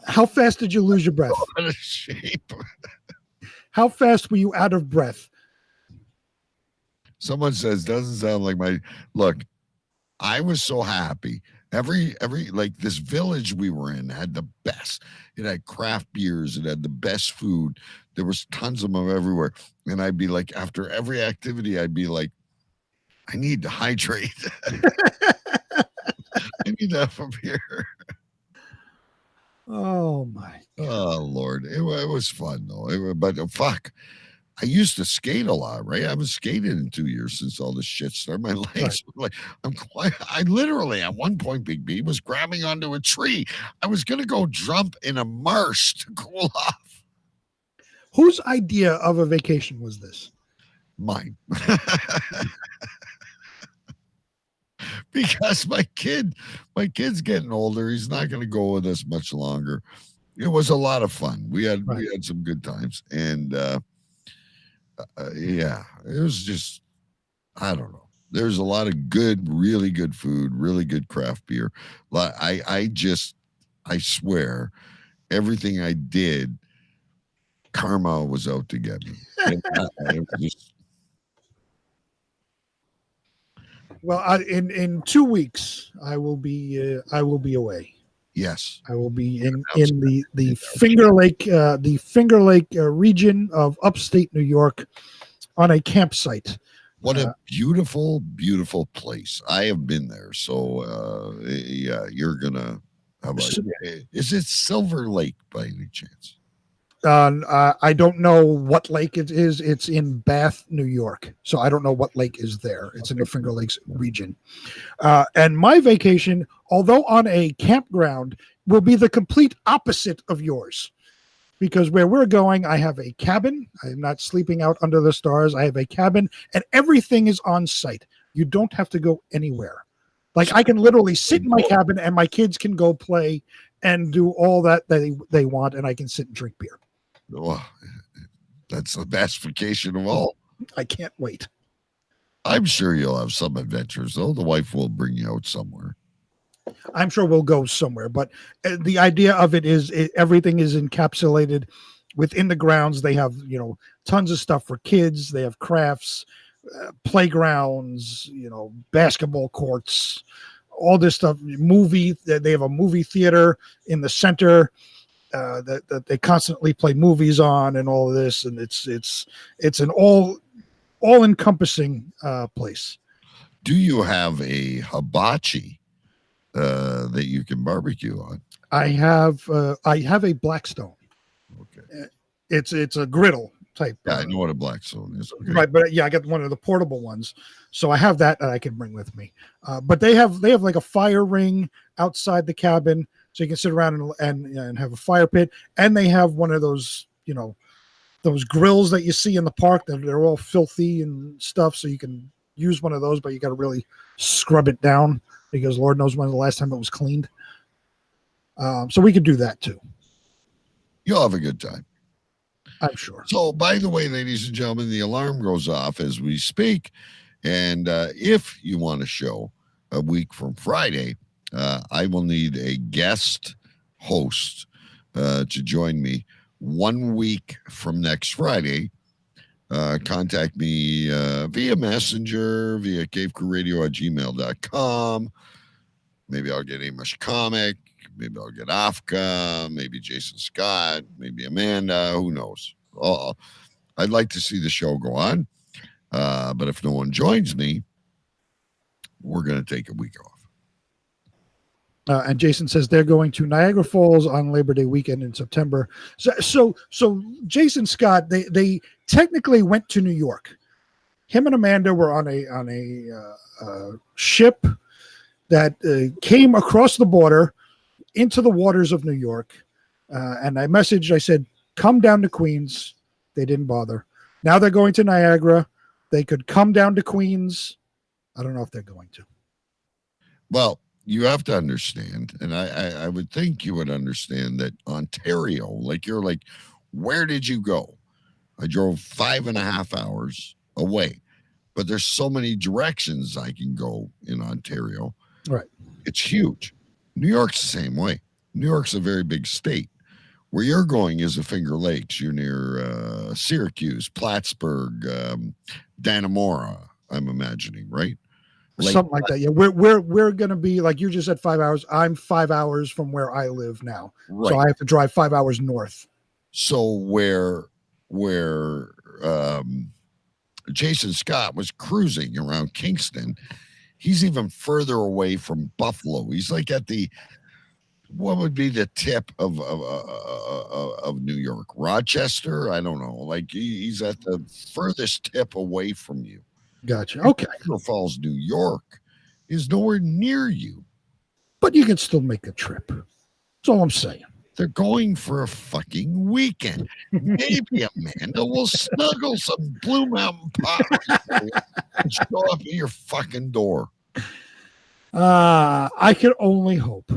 How fast did you lose your breath? Out of shape. How fast were you out of breath? Someone says, doesn't sound like my look. I was so happy. Every like this village we were in had the best. It had craft beers. It had the best food. There was tons of them everywhere. And I'd be like, after every activity, I'd be like, I need to hydrate. I need to have a beer. Oh my God. Oh Lord. It was fun though. But fuck. I used to skate a lot, right? I haven't skated in 2 years since all this shit started. My legs were like, I literally at one point, Big B, was grabbing onto a tree. I was going to go jump in a marsh to cool off. Whose idea of a vacation was this? Mine. Because my kid's getting older. He's not going to go with us much longer. It was a lot of fun. We had some good times. And, yeah, it was just, I don't know. There's a lot of good, really good food, really good craft beer. I swear, everything I did, karma was out to get me. It was just... Well, in 2 weeks, I will be away. Yes, I will be in the Finger Lake region of upstate New York on a campsite. What a beautiful, beautiful place. I have been there. So yeah, you're gonna. How about is it Silver Lake by any chance? I don't know what lake it is. It's in Bath, New York. So I don't know what lake is there. It's in the Finger Lakes region. And my vacation, although on a campground, will be the complete opposite of yours. Because where we're going, I have a cabin. I am not sleeping out under the stars. I have a cabin and everything is on site. You don't have to go anywhere. Like I can literally sit in my cabin and my kids can go play and do all that they want. And I can sit and drink beer. Oh, that's the best vacation of all. I can't wait. I'm sure you'll have some adventures, though. The wife will bring you out somewhere. I'm sure we'll go somewhere, but the idea of it is everything is encapsulated within the grounds. They have, tons of stuff for kids. They have crafts, playgrounds, basketball courts, all this stuff. They have a movie theater in the center. That they constantly play movies on and all of this, and it's an all encompassing place. Do you have a hibachi that you can barbecue on? I have a Blackstone. Okay, it's a griddle type. Yeah, I know what a Blackstone is. Okay. Right, but yeah, I got one of the portable ones, so I have that I can bring with me. But they have like a fire ring outside the cabin. So you can sit around and have a fire pit, and they have one of those, those grills that you see in the park that they're all filthy and stuff. So you can use one of those, but you got to really scrub it down because Lord knows when the last time it was cleaned. So we could do that too. You'll have a good time. I'm sure. So, by the way, ladies and gentlemen, the alarm goes off as we speak, and if you want a show a week from Friday. I will need a guest host to join me 1 week from next Friday. Contact me via Messenger, via cavecrewradio@gmail.com. Maybe I'll get Amish Comic. Maybe I'll get Afka. Maybe Jason Scott. Maybe Amanda. Who knows? I'd like to see the show go on. But if no one joins me, we're going to take a week off. And Jason says they're going to Niagara Falls on Labor Day weekend in September. So Jason Scott, they technically went to New York. Him and Amanda were on a ship that came across the border into the waters of New York. And I messaged, I said, come down to Queens. They didn't bother. Now they're going to Niagara. They could come down to Queens. I don't know if they're going to. Well, you have to understand, and I would think you would understand that Ontario, like you're like, where did you go? I drove 5.5 hours away, but there's so many directions I can go in Ontario. Right. It's huge. New York's the same way. New York's a very big state. Where you're going is the Finger Lakes. You're near Syracuse, Plattsburgh, Dannemora, I'm imagining, right? Something like that. Yeah, we're going to be, like you just said, 5 hours. I'm 5 hours from where I live now. Right. So I have to drive 5 hours north. So where Jason Scott was cruising around Kingston, he's even further away from Buffalo. He's like at the, what would be the tip of New York? Rochester? I don't know. Like he's at the furthest tip away from you. Gotcha. Okay. Niagara Falls, New York is nowhere near you. But you can still make a trip. That's all I'm saying. They're going for a fucking weekend. Maybe Amanda will snuggle some Blue Mountain Pottery and show up at your fucking door. I can only hope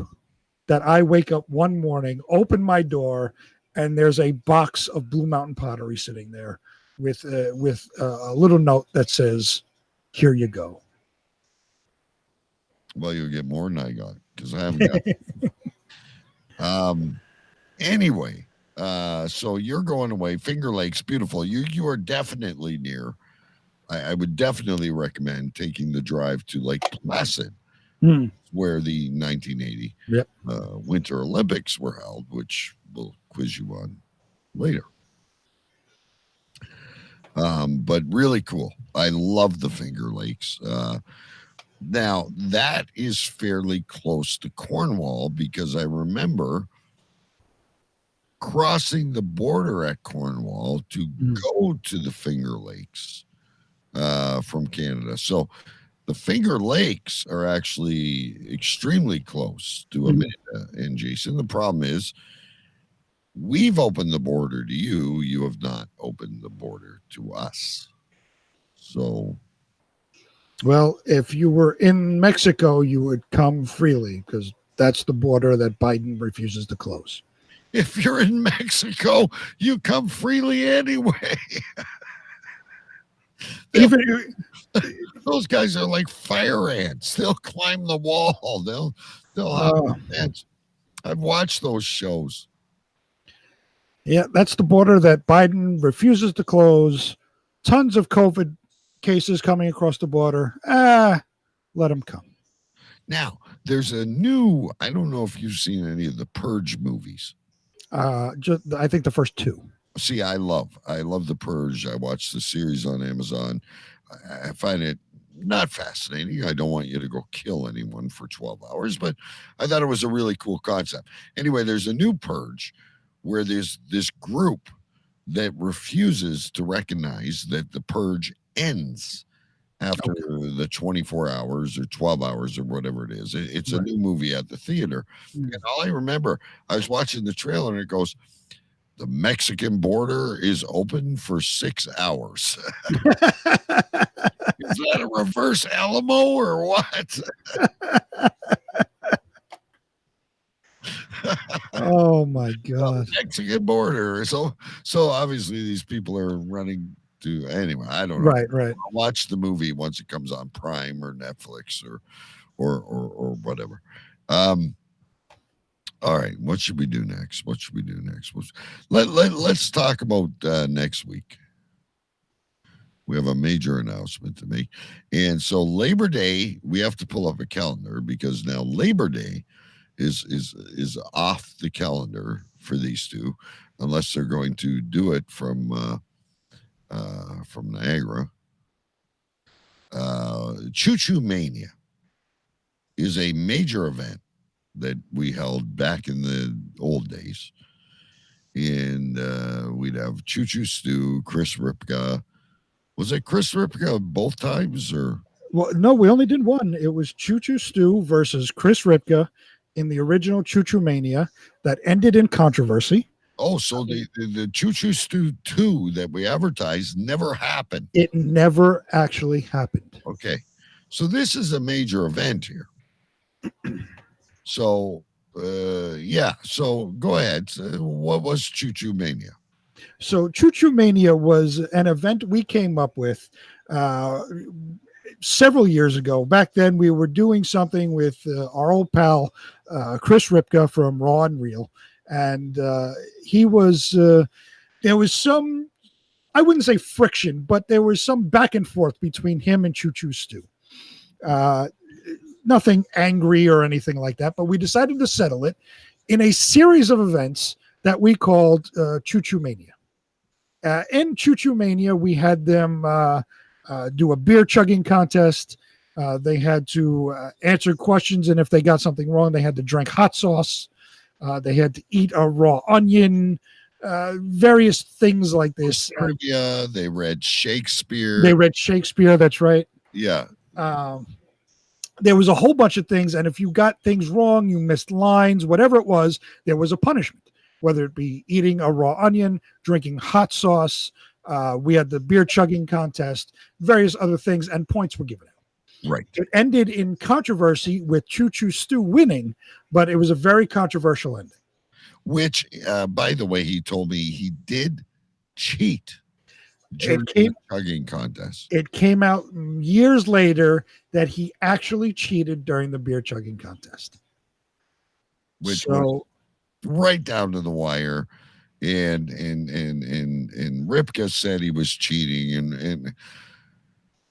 that I wake up one morning, open my door, and there's a box of Blue Mountain Pottery sitting there with a little note that says, "Here you go." Well, you'll get more than I got because I haven't got it. Anyway, so you're going away. Finger Lakes, beautiful. You are definitely near. I would definitely recommend taking the drive to Lake Placid, where the 1980 Winter Olympics were held, which we'll quiz you on later. But really cool. I love the Finger Lakes. Now, that is fairly close to Cornwall because I remember crossing the border at Cornwall to go to the Finger Lakes from Canada. So the Finger Lakes are actually extremely close to Amanda and Jason. The problem is we've opened the border to you. You have not opened the border to us. So, well, if you were in Mexico, you would come freely because that's the border that Biden refuses to close. If you're in Mexico, you come freely anyway. Even those guys are like fire ants. They'll climb the wall. They'll have ants. I've watched those shows. Yeah, that's the border that Biden refuses to close. Tons of COVID cases coming across the border. Let them come. Now, there's a new, I don't know if you've seen any of the Purge movies. I think the first two. See, I love The Purge. I watched the series on Amazon. I find it not fascinating. I don't want you to go kill anyone for 12 hours, but I thought it was a really cool concept. Anyway, there's a new Purge where there's this group that refuses to recognize that the Purge ends after the 24 hours or 12 hours or whatever it is. It's a new movie at the theater. And all I remember, I was watching the trailer and it goes, the Mexican border is open for 6 hours. Is that a reverse Alamo or what? Oh my God. The Mexican border. So obviously these people are running to, anyway, I don't know. Right. I'll watch the movie once it comes on Prime or Netflix or whatever. All right, what should we do next? Let's talk about next week. We have a major announcement to make. And so Labor Day, we have to pull up a calendar because now Labor Day is off the calendar for these two, unless they're going to do it from Niagara. Choo Choo Mania is a major event that we held back in the old days. And we'd have Choo Choo Stew, Chris Ripka. Was it Chris Ripka both times or? Well, no, we only did one. It was Choo Choo Stew versus Chris Ripka in the original Choo Choo Mania that ended in controversy. Oh, so the Choo Choo Stew 2 that we advertised never happened. It never actually happened. Okay. So this is a major event here. So, yeah. So go ahead. What was Choo Choo Mania? So Choo Choo Mania was an event we came up with several years ago. Back then, we were doing something with our old pal, Chris Ripka from Raw and Real. And he was, there was some, I wouldn't say friction, but there was some back and forth between him and Choo Choo Stew. Nothing angry or anything like that, but we decided to settle it in a series of events that we called Choo Choo Mania. In Choo Choo Mania, we had them do a beer chugging contest. They had to answer questions, and if they got something wrong, they had to drink hot sauce. They had to eat a raw onion, various things like this. Trivia, they read Shakespeare. That's right. Yeah. There was a whole bunch of things, and if you got things wrong, you missed lines, whatever it was, there was a punishment, whether it be eating a raw onion, drinking hot sauce. We had the beer chugging contest, various other things, and points were given out. Right. It ended in controversy with Choo Choo Stew winning, but it was a very controversial ending. Which, by the way, he told me he did cheat during the chugging contest. It came out years later that he actually cheated during the beer chugging contest. Which was right down to the wire. And Ripka said he was cheating, and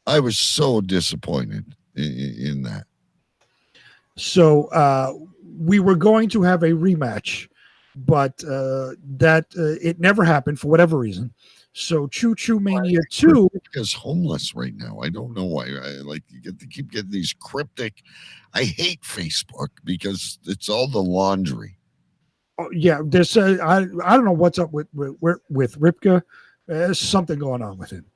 I was so disappointed in that. So we were going to have a rematch, but it never happened for whatever reason. So Choo Choo Mania 2 is homeless right now. I don't know why. You keep getting these cryptic. I hate Facebook because it's all the laundry. Oh, yeah, there's I don't know what's up with Ripka. There's something going on with him.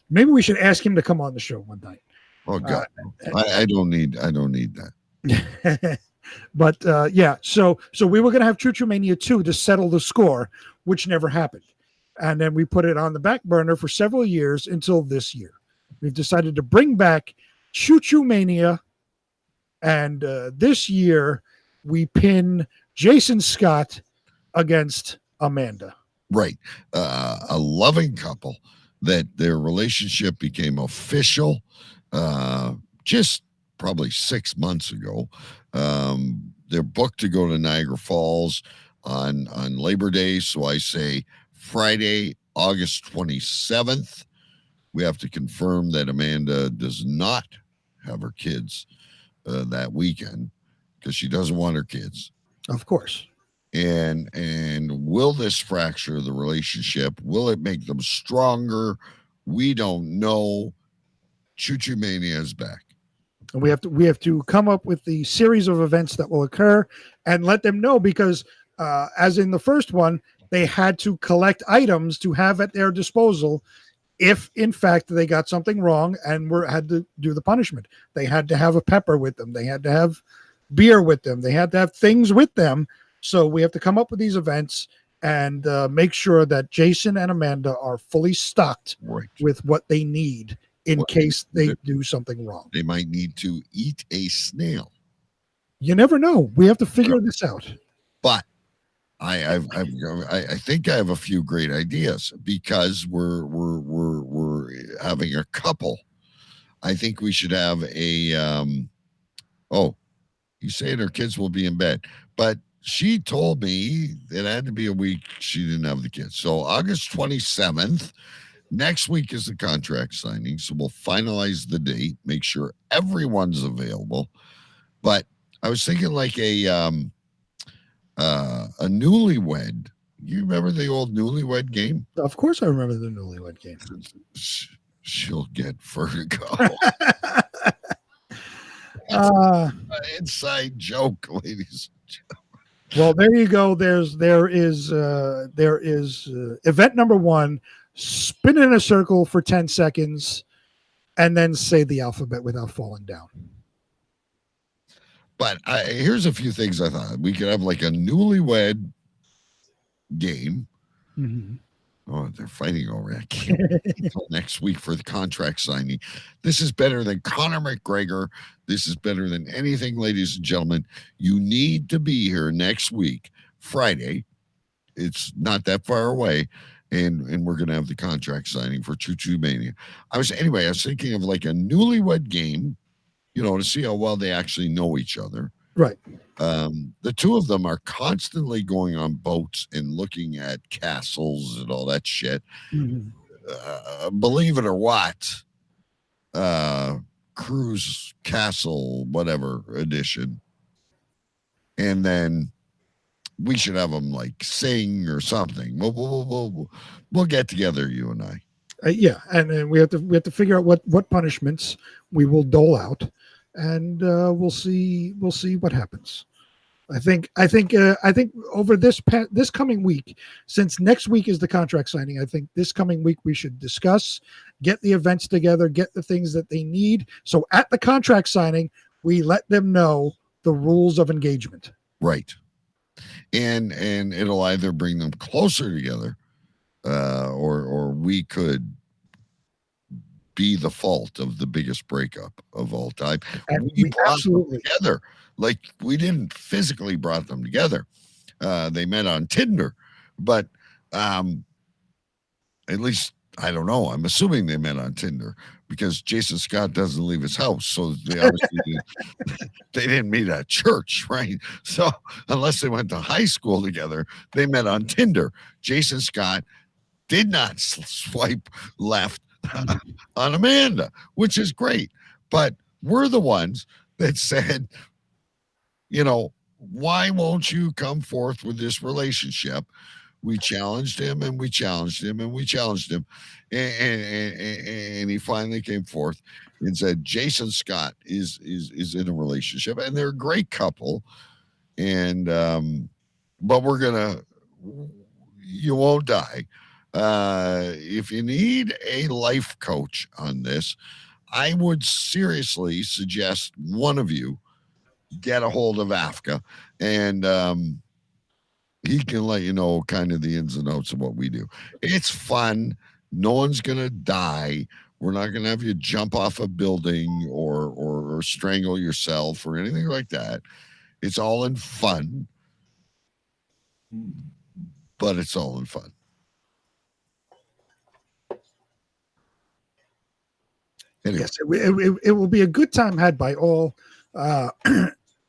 Maybe we should ask him to come on the show one night. Oh God, I don't need that. But yeah, so we were going to have Choo Choo Mania 2 to settle the score, which never happened. And then we put it on the back burner for several years until this year. We've decided to bring back Choo Choo Mania. And this year we pin Jason Scott against Amanda. Right. A loving couple that their relationship became official just probably 6 months ago. They're booked to go to Niagara Falls on Labor Day. So I say Friday, August 27th. We have to confirm that Amanda does not have her kids that weekend because she doesn't want her kids. Of course. And will this fracture the relationship? Will it make them stronger? We don't know. Choo Choo Mania is back. And we have to come up with the series of events that will occur and let them know because as in the first one, they had to collect items to have at their disposal if, in fact, they got something wrong and had to do the punishment. They had to have a pepper with them. They had to have beer with them. They had to have things with them. So we have to come up with these events and make sure that Jason and Amanda are fully stocked with what they need in case they do something wrong. They might need to eat a snail. You never know. We have to figure this out. But I think I have a few great ideas because we're having a couple. I think we should have a he's saying her kids will be in bed, but she told me it had to be a week she didn't have the kids. So August 27th, next week is the contract signing. So we'll finalize the date, make sure everyone's available. But I was thinking like a newlywed. You remember the old newlywed game? Of course I remember the newlywed game. She'll get vertigo. Inside joke, ladies and gentlemen. Well, there you go. There is event number 1, spin in a circle for 10 seconds and then say the alphabet without falling down. But here's a few things I thought. We could have like a newlywed game. Mm-hmm. Oh, they're fighting already. I can't wait until next week for the contract signing. This is better than Conor McGregor. This is better than anything, ladies and gentlemen. You need to be here next week, Friday. It's not that far away. And we're going to have the contract signing for Choo Choo Mania. I was thinking of like a newlywed game, to see how well they actually know each other. Right. The two of them are constantly going on boats and looking at castles and all that shit. Mm-hmm. Believe it or what, Cruise Castle, whatever edition. And then we should have them like sing or something. We'll get together, you and I. Yeah, and we have to figure out what punishments we will dole out, and we'll see what happens. I think over this coming week, since next week is the contract signing, I think this coming week we should discuss, get the events together, get the things that they need. So at the contract signing, we let them know the rules of engagement. Right. And it'll either bring them closer together, or we could be the fault of the biggest breakup of all time. And we brought absolutely them together. Like, we didn't physically brought them together. They met on Tinder, but at least, I don't know. I'm assuming they met on Tinder because Jason Scott doesn't leave his house. So they obviously they didn't meet at church, right? So unless they went to high school together, they met on Tinder. Jason Scott did not swipe left on Amanda, which is great. But we're the ones that said, why won't you come forth with this relationship? We challenged him and we challenged him and we challenged him. And he finally came forth and said, Jason Scott is in a relationship and they're a great couple. And, but you won't die. If you need a life coach on this, I would seriously suggest one of you get a hold of Afka, and he can let you know kind of the ins and outs of what we do. It's fun. No one's going to die. We're not going to have you jump off a building or strangle yourself or anything like that. It's all in fun, but it's all in fun. Anyway. Yes, it will be a good time had by all.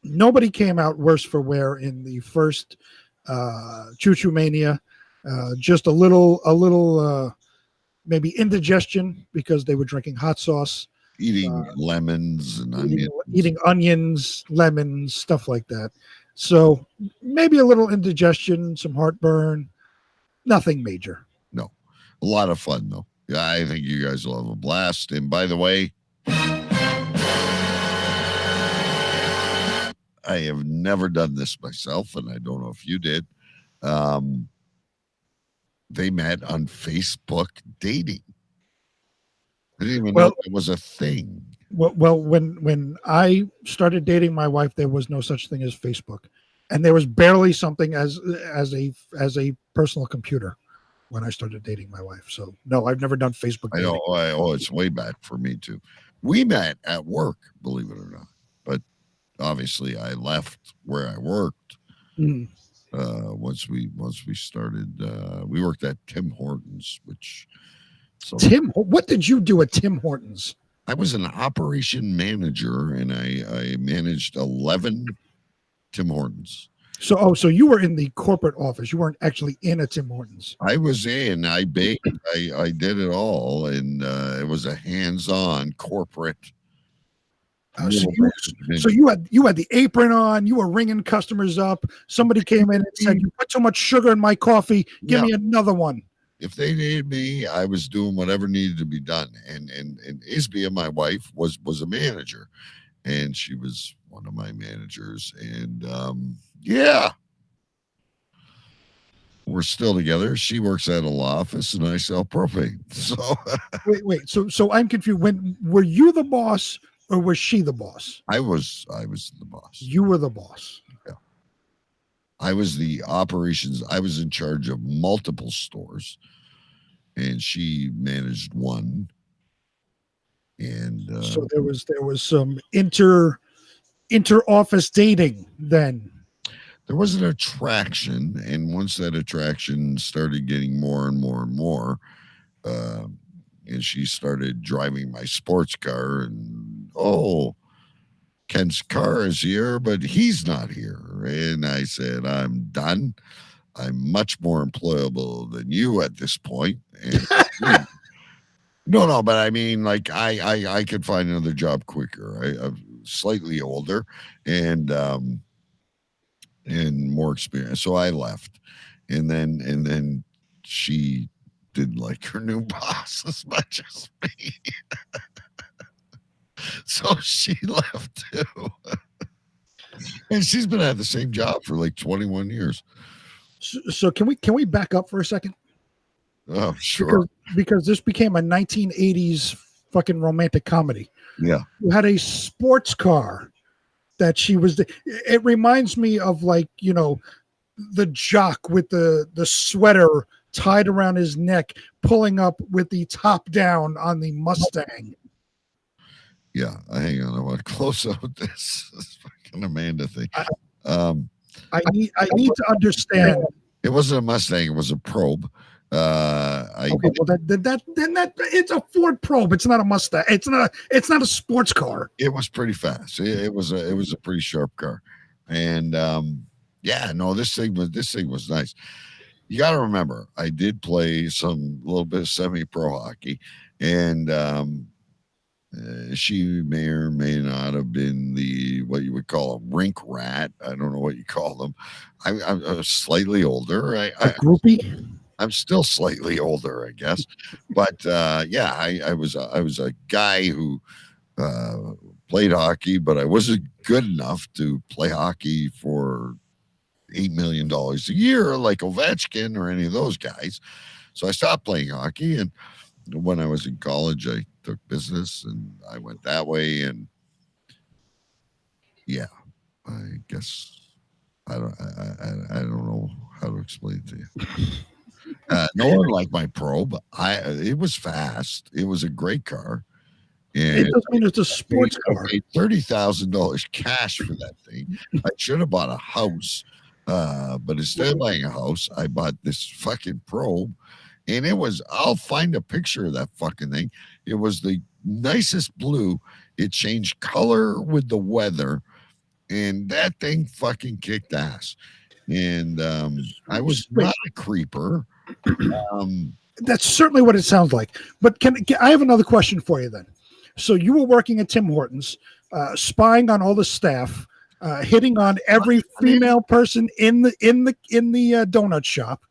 Nobody came out worse for wear in the first Choo Choo Mania. Just a little maybe indigestion because they were drinking hot sauce, eating lemons and onions, eating onions, lemons, stuff like that. So maybe a little indigestion, some heartburn, nothing major. No, a lot of fun though. Yeah, I think you guys will have a blast. And by the way, I have never done this myself, and I don't know if you did. They met on Facebook dating. I didn't even know it was a thing. Well, when I started dating my wife, there was no such thing as Facebook, and there was barely something as a personal computer when I started dating my wife. So no, I've never done Facebook dating. I know. It's way back for me too. We met at work, believe it or not, but obviously I left where I worked. Once we started, we worked at Tim Hortons, what did you do at Tim Hortons? I was an operation manager, and I managed 11 Tim Hortons. So you were in the corporate office. You weren't actually in a Tim Hortons. I was in. I baked. I did it all, and it was a hands-on corporate. So you had the apron on. You were ringing customers up. Somebody came in and said, "You put too much sugar in my coffee. Give me another one." If they needed me, I was doing whatever needed to be done. And Isbia, my wife, was a manager, and she was one of my managers. And we're still together. She works at a law office, and I sell propane. So wait. So I'm confused. When were you the boss, or was she the boss? I was the boss. You were the boss. Yeah. I was the operations. I was in charge of multiple stores, and she managed one. And so there was some inter-office dating then. There was an attraction, and once that attraction started getting more and more and more, and she started driving my sports car, and Ken's car is here, but he's not here. And I said, I'm done. I'm much more employable than you at this point. And no, but I mean, like I could find another job quicker. I'm slightly older and more experience. So I left. And then she didn't like her new boss as much as me. So she left too. And she's been at the same job for like 21 years. So can we back up for a second? Oh, sure. Because this became a 1980s fucking romantic comedy. Yeah. You had a sports car that she was. It reminds me of, like, you know, the jock with the sweater tied around his neck, pulling up with the top down on the Mustang. Yeah, hang on. I want to close out this fucking Amanda thing. I need to understand. It wasn't a Mustang. It was a Probe. Okay, well that it's a Ford Probe. It's not a Mustang. It's not a sports car. It was pretty fast. It was a pretty sharp car, and this thing was nice. You got to remember, I did play some little bit of semi-pro hockey, and she may or may not have been what you would call a rink rat. I don't know what you call them. I was slightly older. A groupie. I'm still slightly older, I guess, but I was a guy who played hockey, but I wasn't good enough to play hockey for $8 million a year like Ovechkin or any of those guys. So I stopped playing hockey, and when I was in college, I took business, and I went that way. And yeah, I guess I don't know how to explain it to you. No one liked my Probe. It was fast. It was a great car. And it doesn't mean it's a sports car. I paid $30,000 cash for that thing. I should have bought a house, but instead of buying a house, I bought this fucking Probe. And I'll find a picture of that fucking thing. It was the nicest blue. It changed color with the weather, and that thing fucking kicked ass. And I was not a creeper. That's certainly what it sounds like. But can I have another question for you then? So you were working at Tim Hortons, spying on all the staff, hitting on every female person in the donut shop.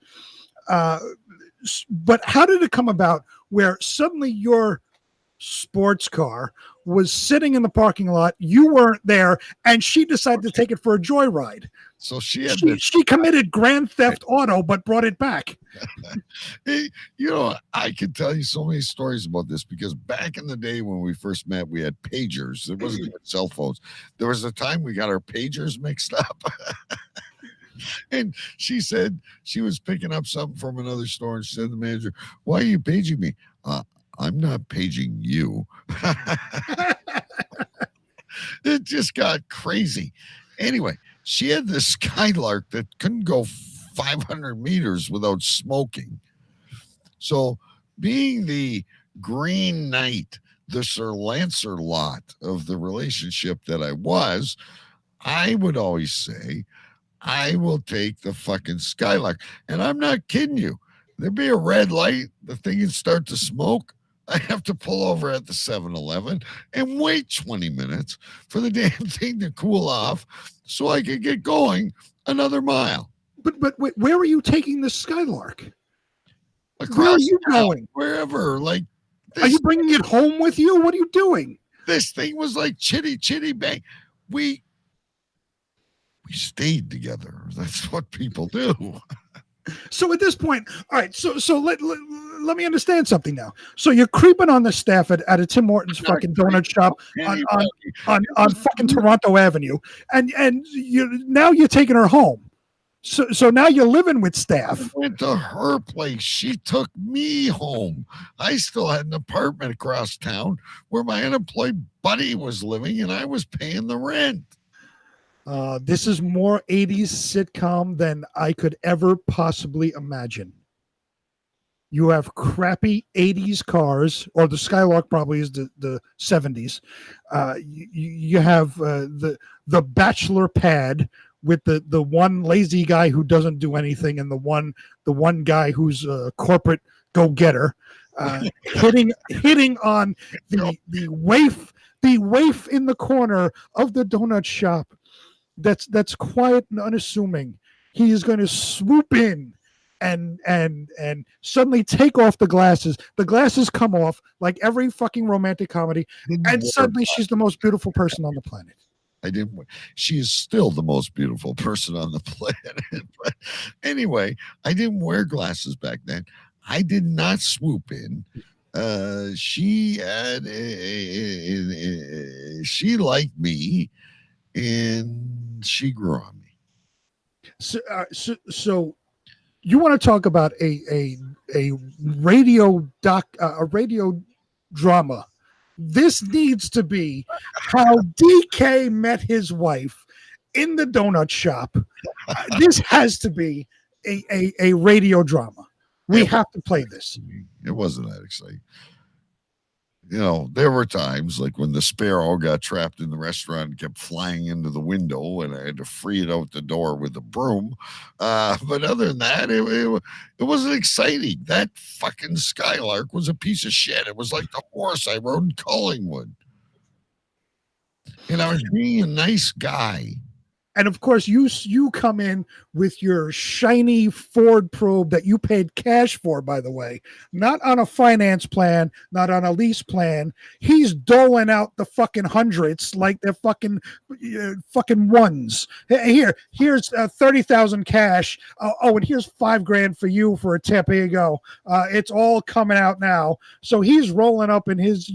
But how did it come about where suddenly your sports car was sitting in the parking lot, you weren't there, and she decided to take it for a joyride? So she committed grand theft auto, but brought it back. Hey, I could tell you so many stories about this, because back in the day when we first met, we had pagers. There wasn't even cell phones. There was a time we got our pagers mixed up. And she said she was picking up something from another store, and she said to the manager, "Why are you paging me?" I'm not paging you. It just got crazy. Anyway, she had this Skylark that couldn't go 500 meters without smoking. So, being the Green Knight, the Sir Lancelot of the relationship that I was, I would always say, I will take the fucking Skylark. And I'm not kidding you. There'd be a red light, the thing would start to smoke. I have to pull over at the 7-Eleven and wait 20 minutes for the damn thing to cool off so I could get going another mile. But wait, where are you taking the Skylark? Across where are you going? Wherever. Like, are you bringing it home with you? What are you doing? This thing was like chitty bang. We stayed together. That's what people do. So at this point, all right. So let me understand something now. So you're creeping on the staff at a Tim Hortons fucking donut shop on fucking Toronto Avenue, and you're taking her home. So now you're living with staff. I went to her place. She took me home. I still had an apartment across town where my unemployed buddy was living, and I was paying the rent. This is more 80s sitcom than I could ever possibly imagine. You have crappy 80s cars, or the Skylark probably is the 70s. You have the bachelor pad with the one lazy guy who doesn't do anything, and the one guy who's a corporate go-getter, hitting on the waif in the corner of the donut shop. That's quiet and unassuming. He is going to swoop in and suddenly take off the glasses. The glasses come off like every fucking romantic comedy, and suddenly she's the most beautiful person on the planet. She is still the most beautiful person on the planet. But anyway, I didn't wear glasses back then. I did not swoop in. She had she liked me, and she grew on me. So you want to talk about a radio drama? This needs to be how DK met his wife in the donut shop. This has to be a radio drama. We have to play this. It wasn't that exciting. You know, there were times like when the sparrow got trapped in the restaurant and kept flying into the window, and I had to free it out the door with a broom. But other than that, it wasn't exciting. That fucking Skylark was a piece of shit. It was like the horse I rode in Collingwood. And I was being a nice guy. And of course, you come in with your shiny Ford Probe that you paid cash for, by the way, not on a finance plan, not on a lease plan. He's doling out the fucking hundreds like they're fucking ones. Here's 30,000 cash. And here's $5,000 for you for a tip. Here you go. It's all coming out now. So he's rolling up in his,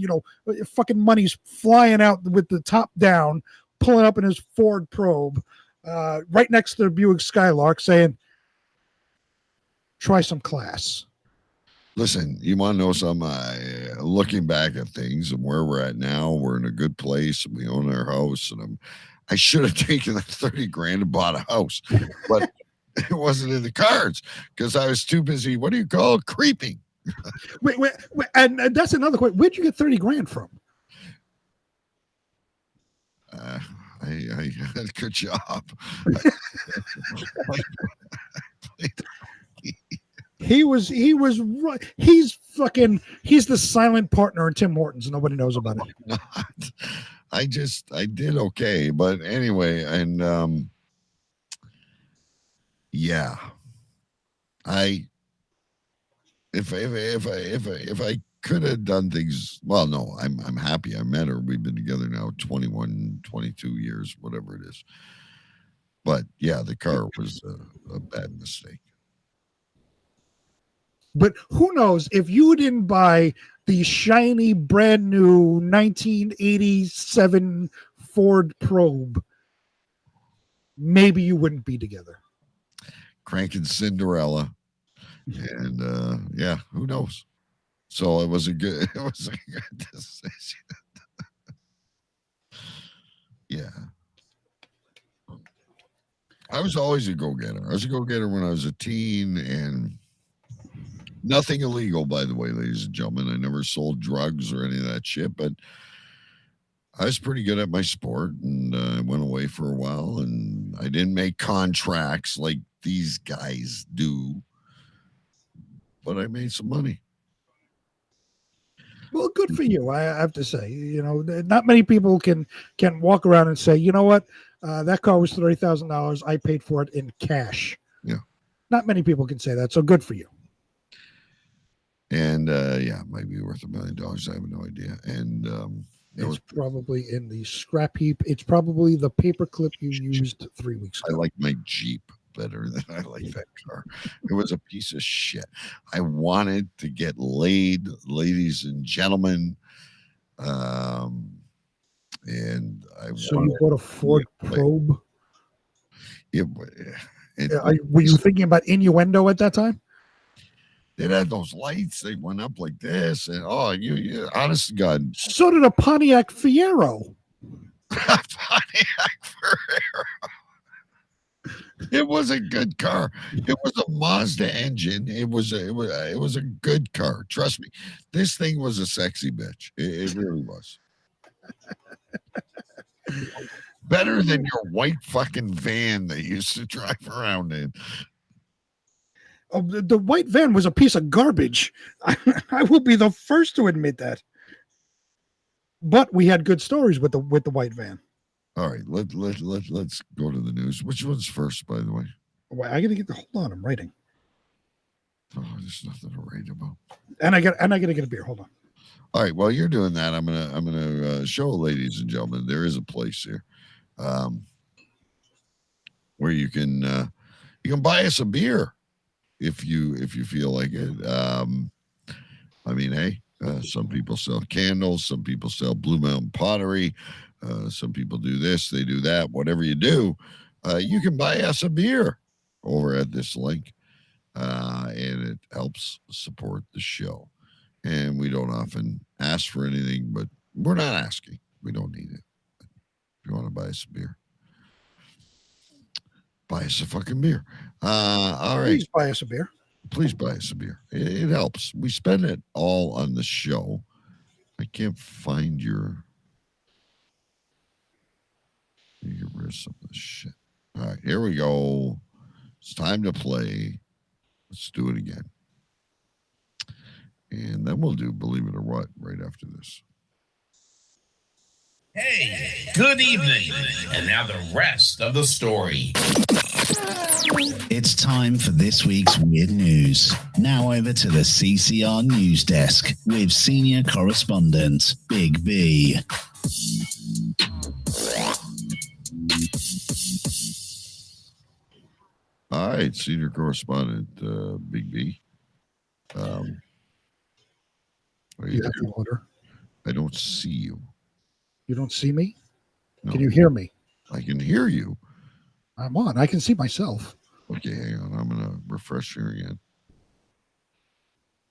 fucking money's flying out with the top down, pulling up in his Ford Probe, right next to the Buick Skylark, saying, try some class. Listen, you want to know something? Looking back at things and where we're at now, we're in a good place, and we own our house, and I should have taken that $30,000 and bought a house, but it wasn't in the cards because I was too busy, what do you call it, creeping. Wait, and that's another question. Where'd you get $30,000 from? I had a good job. He's the silent partner in Tim Hortons. Nobody knows about it. I did okay, but anyway, and yeah, if I could have done things, well, no, I'm happy I met her. We've been together now 21, 22 years, whatever it is. But yeah, the car was a bad mistake. But who knows, if you didn't buy the shiny, brand new 1987 Ford Probe, maybe you wouldn't be together. Cranking Cinderella. And yeah, who knows? So it was a good decision. Yeah. I was always a go-getter. I was a go-getter when I was a teen, and nothing illegal, by the way, ladies and gentlemen. I never sold drugs or any of that shit, but I was pretty good at my sport, and I went away for a while, and I didn't make contracts like these guys do, but I made some money. Well, good for you. I have to say, not many people can walk around and say, you know what, that car was $30,000. I paid for it in cash. Yeah. Not many people can say that. So good for you. And yeah, it might be worth $1 million. I have no idea. And it's probably in the scrap heap. It's probably the paperclip you used 3 weeks ago. I like my Jeep, better than I like that car. It was a piece of shit. I wanted to get laid, ladies and gentlemen. And So you bought a Ford Probe? Were you thinking about innuendo at that time? It had those lights. They went up like this, and you honest to God. So did a Pontiac Fiero. Pontiac Fiero. It was a good car. It was a Mazda engine. It was a good car. Trust me, this thing was a sexy bitch. It really was. Better than your white fucking van that you used to drive around in. Oh, the white van was a piece of garbage. I will be the first to admit that. But we had good stories with the white van. All right, let's go to the news. Which one's first, by the way? Well, I gotta get hold on. I'm writing. Oh, there's nothing to write about. And I gotta get a beer. Hold on. All right, while you're doing that, I'm gonna show, ladies and gentlemen, there is a place here, where you can buy us a beer if you feel like it. I mean, hey, some people sell candles, some people sell Blue Mountain Pottery, some people do this, they do that. Whatever you do, you can buy us a beer over at this link, and it helps support the show. And we don't often ask for anything, but we're not asking. We don't need it. If you want to buy us a beer, buy us a fucking beer. All right. Please buy us a beer. Please buy us a beer. It helps. We spend it all on the show. I can't find your. You get rid of some of this shit. All right, here we go. It's time to play. Let's do it again. And then we'll do Believe It or What right after this. Hey, good evening. And now the rest of the story. It's time for this week's Weird News. Now over to the CCR News Desk with senior correspondent Big B. All right, senior correspondent Big B. You have to order. I don't see you. You don't see me? No. Can you hear me? I can hear you. I'm on. I can see myself. Okay, hang on. I'm going to refresh here again.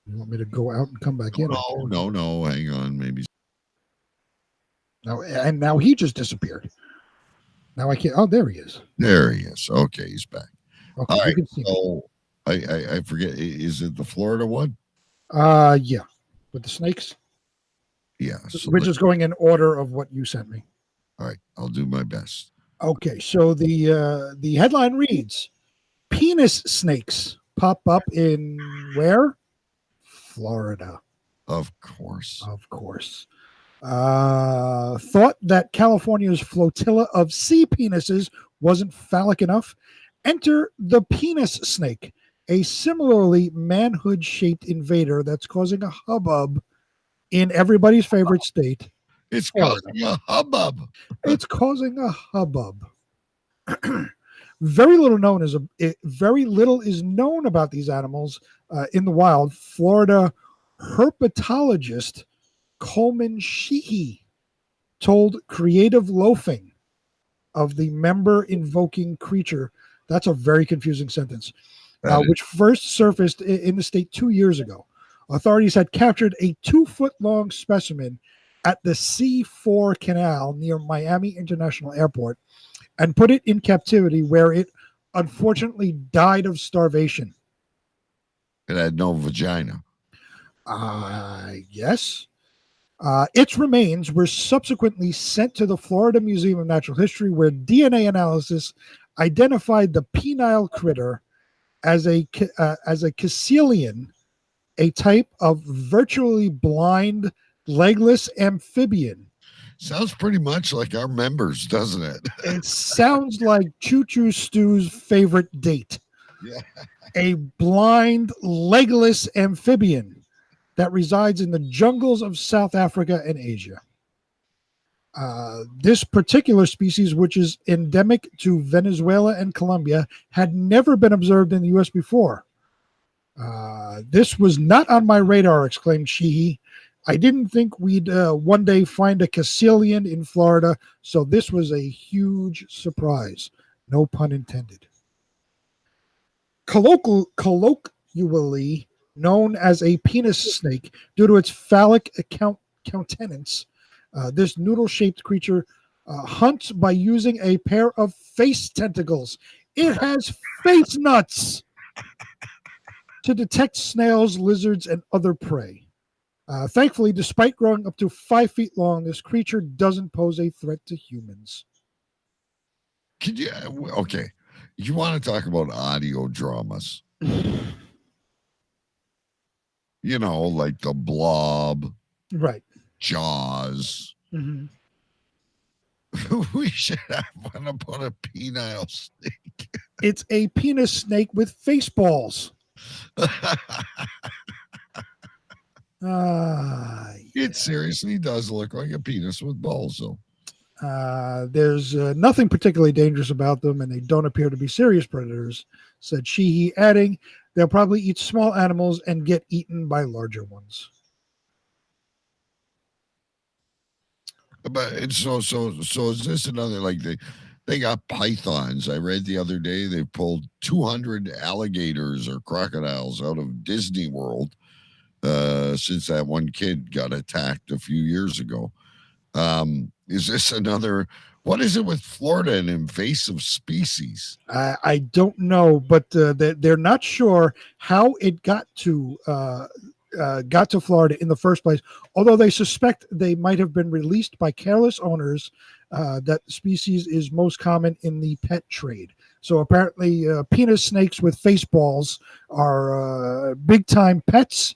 You want me to go out and come back in? No. Hang on. Maybe. Now he just disappeared. Now I can't. Oh, there he is. There he is. Okay, he's back. Okay, all right. can see so I forget. Is it the Florida one? Yeah. With the snakes? Yeah. So we're just going in order of what you sent me. All right. I'll do my best. Okay. So the headline reads, penis snakes pop up in where? Florida. Of course. Thought that California's flotilla of sea penises wasn't phallic enough. Enter the penis snake, a similarly manhood-shaped invader that's causing a hubbub in everybody's favorite state. It's causing a hubbub. It's causing a hubbub. Very little is known about these animals in the wild. Florida herpetologist Coleman Sheehy told Creative Loafing of the member-invoking creature. That's a very confusing sentence. Which first surfaced in the state 2 years ago. Authorities had captured a 2-foot-long specimen at the C4 Canal near Miami International Airport and put it in captivity, where it unfortunately died of starvation. It had no vagina. Yes. Its remains were subsequently sent to the Florida Museum of Natural History, where DNA analysis identified the penile critter as a caecilian, a type of virtually blind, legless amphibian. Sounds pretty much like our members, doesn't it? It sounds like Choo Choo Stew's favorite date. Yeah. A blind, legless amphibian that resides in the jungles of South Africa and Asia. This particular species, which is endemic to Venezuela and Colombia, had never been observed in the U.S. before. This was not on my radar, exclaimed Sheehy. I didn't think we'd one day find a caecilian in Florida, so this was a huge surprise. No pun intended. Colloquially known as a penis snake due to its phallic countenance, this noodle-shaped creature hunts by using a pair of face tentacles. It has face nuts to detect snails, lizards, and other prey. Thankfully, despite growing up to 5 feet long, this creature doesn't pose a threat to humans. Could you? Okay, you want to talk about audio dramas? You know, like The Blob, right? Jaws. Mm-hmm. We should have one about a penile snake. It's a penis snake with face balls. It seriously does look like a penis with balls, though. There's nothing particularly dangerous about them, and they don't appear to be serious predators, said Sheehy, adding, they'll probably eat small animals and get eaten by larger ones. But it's so is this another, like, they got pythons? I read the other day they pulled 200 alligators or crocodiles out of Disney World since that one kid got attacked a few years ago. Is this another? What is it with Florida and invasive species? I don't know, but they're not sure how it got to Florida in the first place, although they suspect they might have been released by careless owners. That species is most common in the pet trade. So apparently penis snakes with face balls are big-time pets,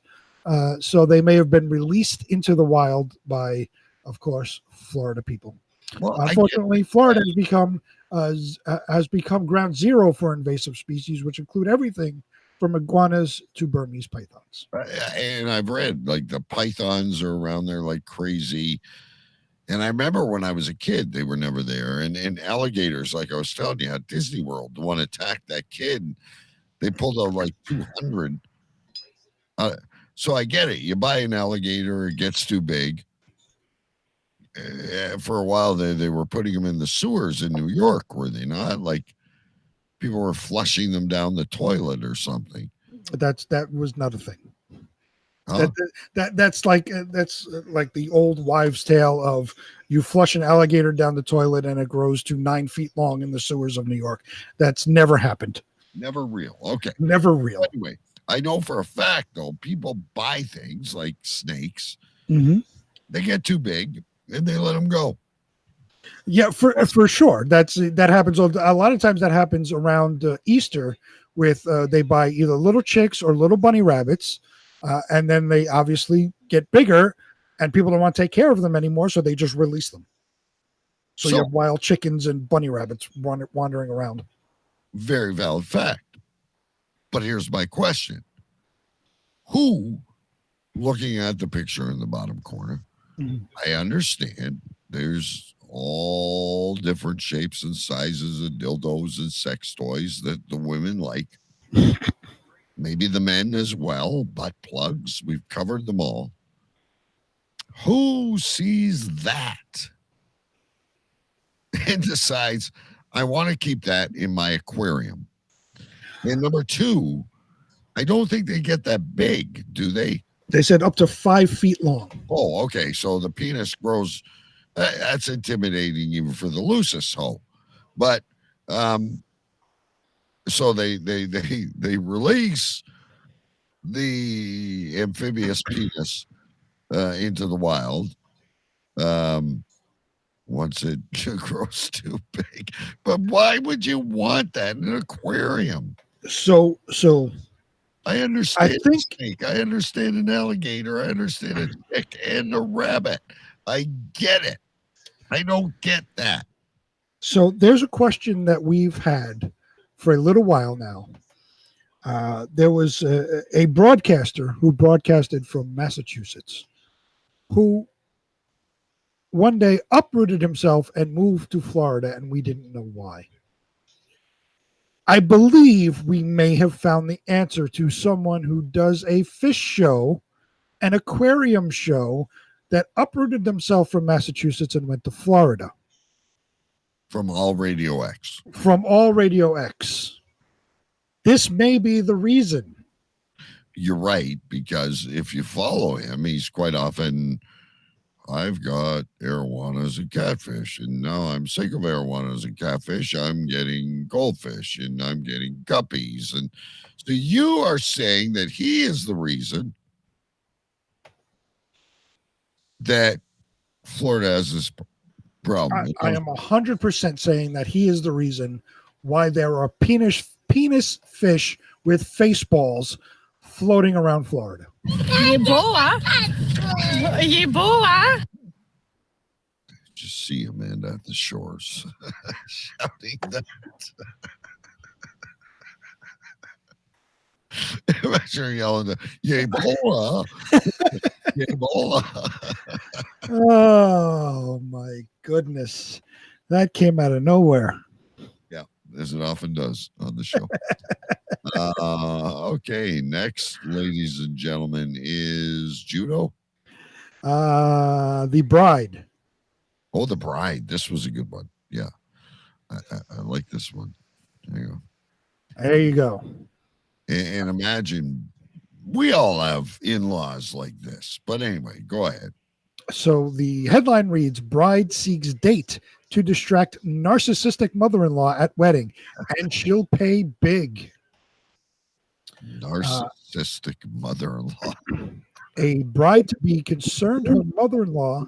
so they may have been released into the wild by, of course, Florida people. Well, unfortunately, Florida has become ground zero for invasive species, which include everything from iguanas to Burmese pythons. And I've read, like, the pythons are around there like crazy. And I remember when I was a kid, they were never there. And alligators, like I was telling you, at Disney World, the one attacked that kid. They pulled out like 200. So I get it. You buy an alligator, it gets too big. For a while, they were putting them in the sewers in New York, were they not? Like, people were flushing them down the toilet or something. That was not a thing. Huh? That's like the old wives' tale of you flush an alligator down the toilet and it grows to 9 feet long in the sewers of New York. That's never happened. Never real. Okay. Never real. Anyway, I know for a fact, though, people buy things like snakes. Mm-hmm. They get too big and they let them go. Yeah, for sure. That happens a lot of times. That happens around Easter with they buy either little chicks or little bunny rabbits, and then they obviously get bigger, and people don't want to take care of them anymore, so they just release them. So you have wild chickens and bunny rabbits wandering around. Very valid fact. But here's my question: who, looking at the picture in the bottom corner, I understand there's all different shapes and sizes of dildos and sex toys that the women like. Maybe the men as well, butt plugs. We've covered them all. Who sees that and decides, I want to keep that in my aquarium? And number two, I don't think they get that big, do they? They said up to 5 feet long. Oh, okay. So the penis grows. That's intimidating even for the loosest hoe. But so they release the amphibious penis into the wild once it grows too big. But why would you want that in an aquarium? So I understand a snake. I understand an alligator. I understand a chick and a rabbit. I get it. I don't get that. So there's a question that we've had for a little while now. There was a broadcaster who broadcasted from Massachusetts who one day uprooted himself and moved to Florida, and we didn't know why. I believe we may have found the answer to someone who does a fish show, an aquarium show, that uprooted themselves from Massachusetts and went to Florida. From All Radio X. From All Radio X. This may be the reason. You're right, because if you follow him, he's quite often, I've got arowanas and catfish, and now I'm sick of arowanas and catfish. I'm getting goldfish, and I'm getting guppies. And so you are saying that he is the reason that Florida has this problem. I am 100% saying that he is the reason why there are penis fish with face balls floating around Florida. Yeboah. Yeboah. Just see Amanda at the shores shouting that. Imagine her yelling, Yeboah. Yeboah. Oh, my goodness. That came out of nowhere. Yeah, as it often does on the show. Okay, next, ladies and gentlemen, is Judo. The Bride. Oh, The Bride. This was a good one. Yeah. I like this one. There you go. There you go. And imagine, we all have in-laws like this. But anyway, go ahead. So the headline reads, Bride seeks date to distract narcissistic mother-in-law at wedding, and she'll pay big. Narcissistic mother-in-law. A bride-to-be concerned her mother-in-law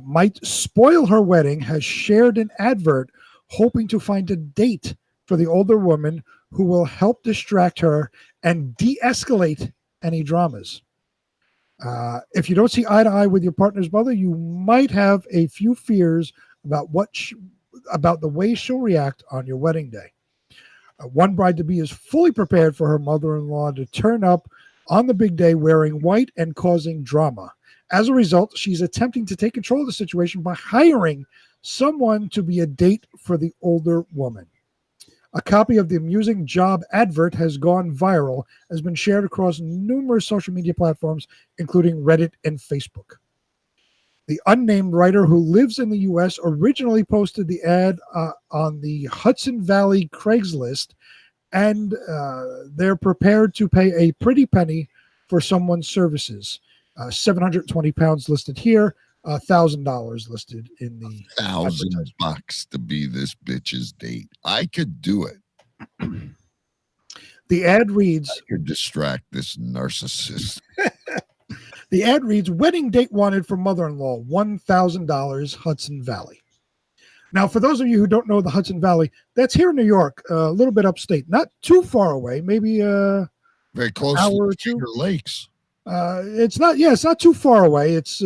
might spoil her wedding has shared an advert hoping to find a date for the older woman who will help distract her and de-escalate any dramas. If you don't see eye to eye with your partner's mother, you might have a few fears about about the way she'll react on your wedding day. One bride-to-be is fully prepared for her mother-in-law to turn up on the big day wearing white and causing drama. As a result, she's attempting to take control of the situation by hiring someone to be a date for the older woman. A copy of the amusing job advert has gone viral, has been shared across numerous social media platforms, including Reddit and Facebook. The unnamed writer who lives in the U.S. originally posted the ad on the Hudson Valley Craigslist, and they're prepared to pay a pretty penny for someone's services. 720 pounds listed here, $1,000 listed in the $1,000 to be this bitch's date. I could do it. The ad reads, I could distract this narcissist. The ad reads, wedding date wanted for mother-in-law, $1,000, Hudson Valley. Now, for those of you who don't know the Hudson Valley, that's here in New York, a little bit upstate, not too far away, maybe very close to the Finger Lakes. It's not too far away. It's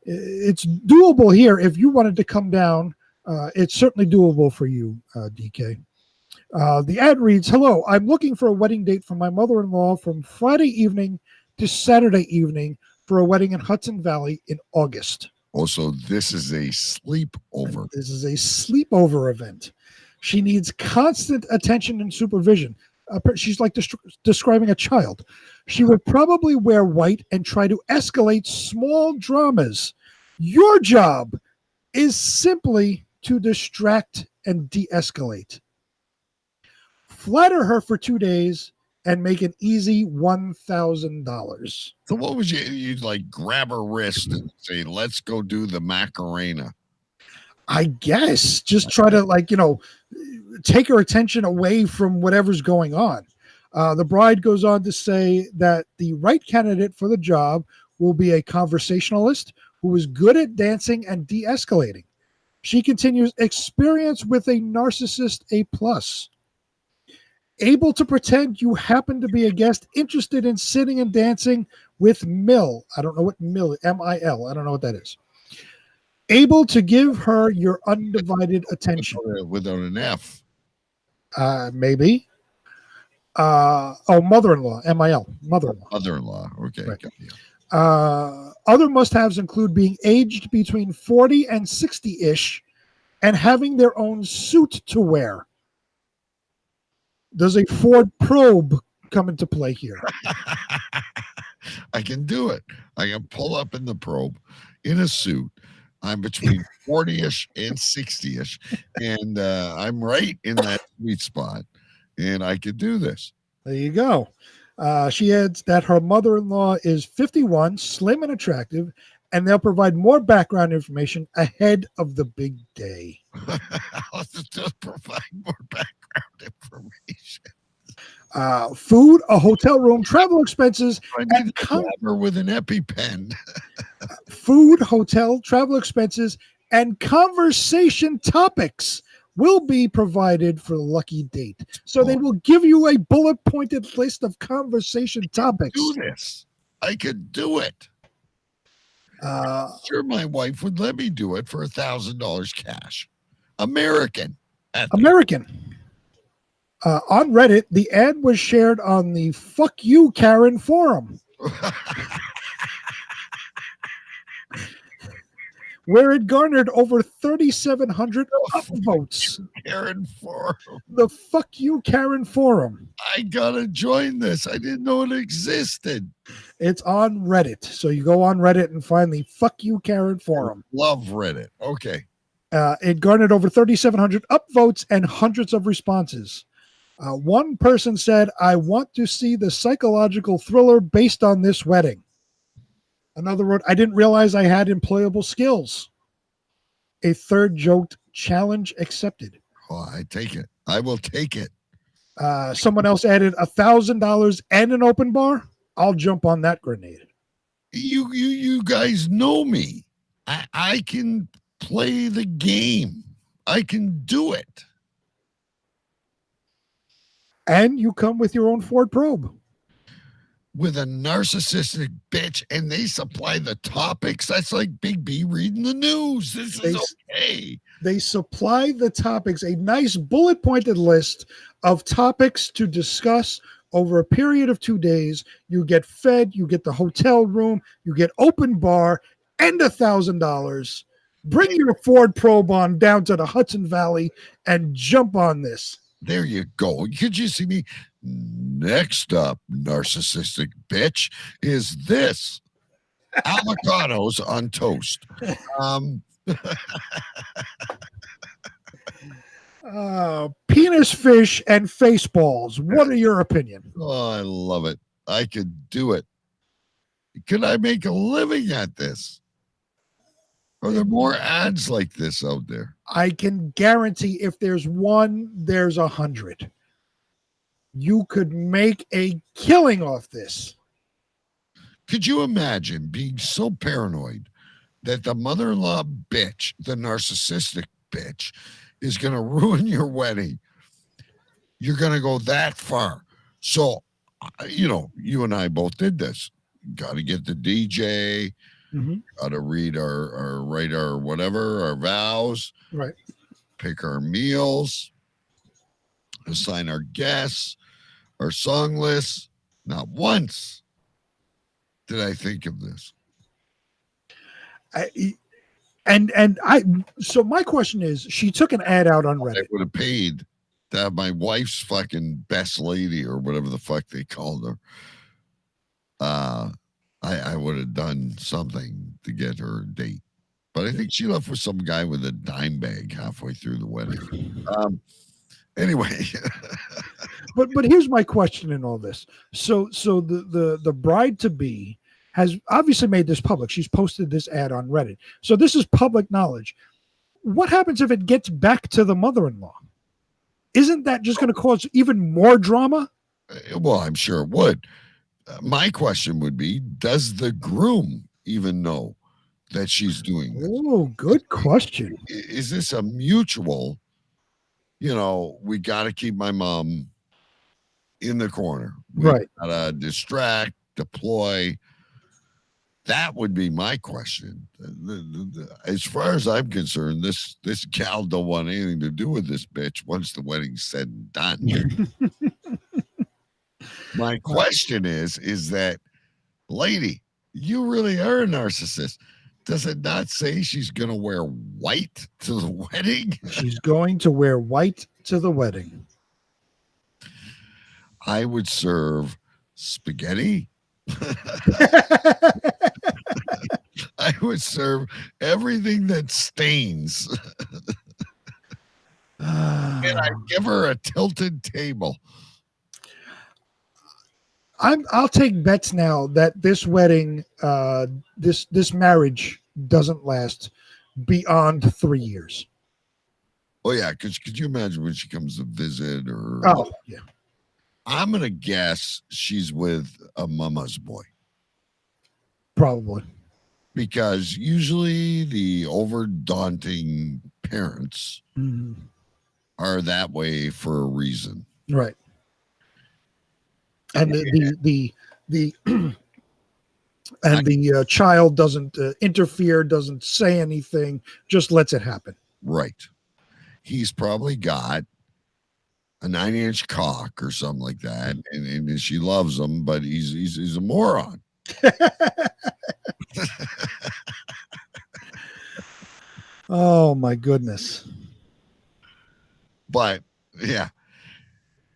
doable here. If you wanted to come down, it's certainly doable for you, DK. The ad reads, hello, I'm looking for a wedding date for my mother-in-law from Friday evening to Saturday evening for a wedding in Hudson Valley in August. Also, this is a sleepover. This is a sleepover event. She needs constant attention and supervision. She's like describing a child. She would probably wear white and try to escalate small dramas. Your job is simply to distract and de-escalate. Flatter her for 2 days and make an easy $1,000. So what would you'd like grab her wrist and say, let's go do the Macarena? I guess just try to take her attention away from whatever's going on. The bride goes on to say that the right candidate for the job will be a conversationalist who is good at dancing and de-escalating. She continues, experience with a narcissist A+. Able to pretend you happen to be a guest interested in sitting and dancing with Mill. I don't know what Mill, M-I-L. I don't know what that is. Able to give her your undivided attention. Without an F. Maybe. Mother-in-law, M-I-L, mother-in-law. Mother-in-law, okay. Right. Other must-haves include being aged between 40 and 60-ish and having their own suit to wear. Does a Ford probe come into play here? I can do it. I can pull up in the probe in a suit. I'm between 40-ish and 60-ish, and I'm right in that sweet spot, and I could do this. There you go. She adds that her mother-in-law is 51, slim and attractive, and they'll provide more background information ahead of the big day. I'll just provide more background information. Food, a hotel room, travel expenses, I need to grab her with an EpiPen. Food, hotel, travel expenses, and conversation topics will be provided for the lucky date. So they will give you a bullet-pointed list of conversation topics. Do this. I could do it. Sure, my wife would let me do it for $1,000 cash. American. On Reddit, the ad was shared on the Fuck You Karen forum, where it garnered over 3,700 upvotes. Karen forum. The Fuck You Karen forum. I gotta join this. I didn't know it existed. It's on Reddit. So you go on Reddit and find the Fuck You Karen forum. Love Reddit. Okay. It garnered over 3,700 upvotes and hundreds of responses. One person said, "I want to see the psychological thriller based on this wedding." Another wrote, "I didn't realize I had employable skills." A third joked, "Challenge accepted." Oh, I take it. I will take it. Someone else added $1,000 and an open bar. I'll jump on that grenade. You guys know me. I can play the game. I can do it. And you come with your own Ford probe. With a narcissistic bitch, and they supply the topics. That's like Big B reading the news. This is okay. They supply the topics, a nice bullet-pointed list of topics to discuss over a period of 2 days. You get fed, you get the hotel room, you get open bar, and $1,000. Bring your Ford probe on down to the Hudson Valley and jump on this. There you go. Could you see me? Next up, narcissistic bitch, is this avocados on toast. Penis fish and face balls. What are your opinion? Oh, I love it. I could do it. Could I make a living at this? Are there more ads like this out there? I can guarantee if there's one, there's 100. You could make a killing off this. Could you imagine being so paranoid that the mother-in-law bitch, the narcissistic bitch, is going to ruin your wedding? You're going to go that far. So, you and I both did this. Got to get the DJ. Got to read write our whatever, our vows. Right. Pick our meals. Assign our guests, our song lists. Not once did I think of this. So my question is, she took an ad out on Reddit. I would have paid to have my wife's fucking best lady or whatever the fuck they called her. I would have done something to get her a date. But I think she left with some guy with a dime bag halfway through the wedding. Anyway. but here's my question in all this. So the bride to be has obviously made this public. She's posted this ad on Reddit. So this is public knowledge. What happens if it gets back to the mother-in-law? Isn't that just going to cause even more drama? Well, I'm sure it would. My question would be, does the groom even know that she's doing this? Oh, good question. Is this a mutual, we got to keep my mom in the corner. We Right. got to distract, deploy. That would be my question. As far as I'm concerned, this gal don't want anything to do with this bitch once the wedding's said and done. My question is that, lady, You really are a narcissist. Does it not say she's going to wear white to the wedding? She's going to wear white to the wedding. I would serve spaghetti. I would serve everything that stains. And I'd give her a tilted table. I'll take bets now that this wedding, this marriage doesn't last beyond 3 years. Oh yeah, because could you imagine when she comes to visit or? Oh yeah. I'm gonna guess she's with a mama's boy. Probably. Because usually the over daunting parents are that way for a reason. Right. And the and the child doesn't interfere, doesn't say anything, just lets it happen. Right. He's probably got a 9-inch cock or something like that, and she loves him, but he's a moron. Oh my goodness. But yeah.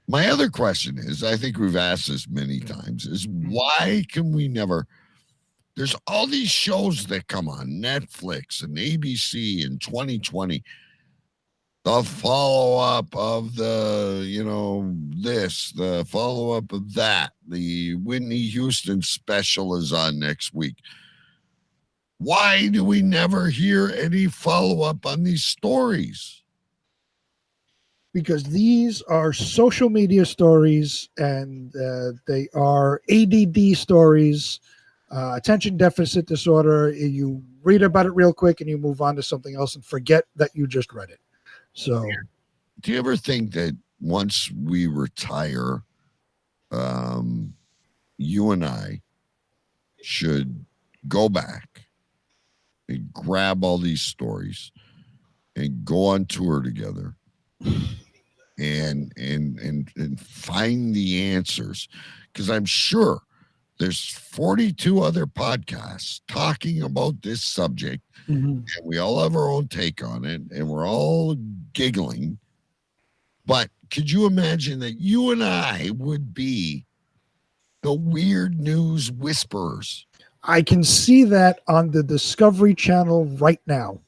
My other question is, I think we've asked this many times, is why can we never? There's all these shows that come on Netflix and ABC in 2020. The follow-up of the, the follow-up of that. The Whitney Houston special is on next week. Why do we never hear any follow-up on these stories? Because these are social media stories and they are ADD stories, attention deficit disorder. You read about it real quick and you move on to something else and forget that you just read it. So, do you ever think that once we retire, you and I should go back and grab all these stories and go on tour together and find the answers? Because I'm sure there's 42 other podcasts talking about this subject, and we all have our own take on it, and we're all giggling. But could you imagine that you and I would be the weird news whisperers? I can see that on the Discovery Channel right now.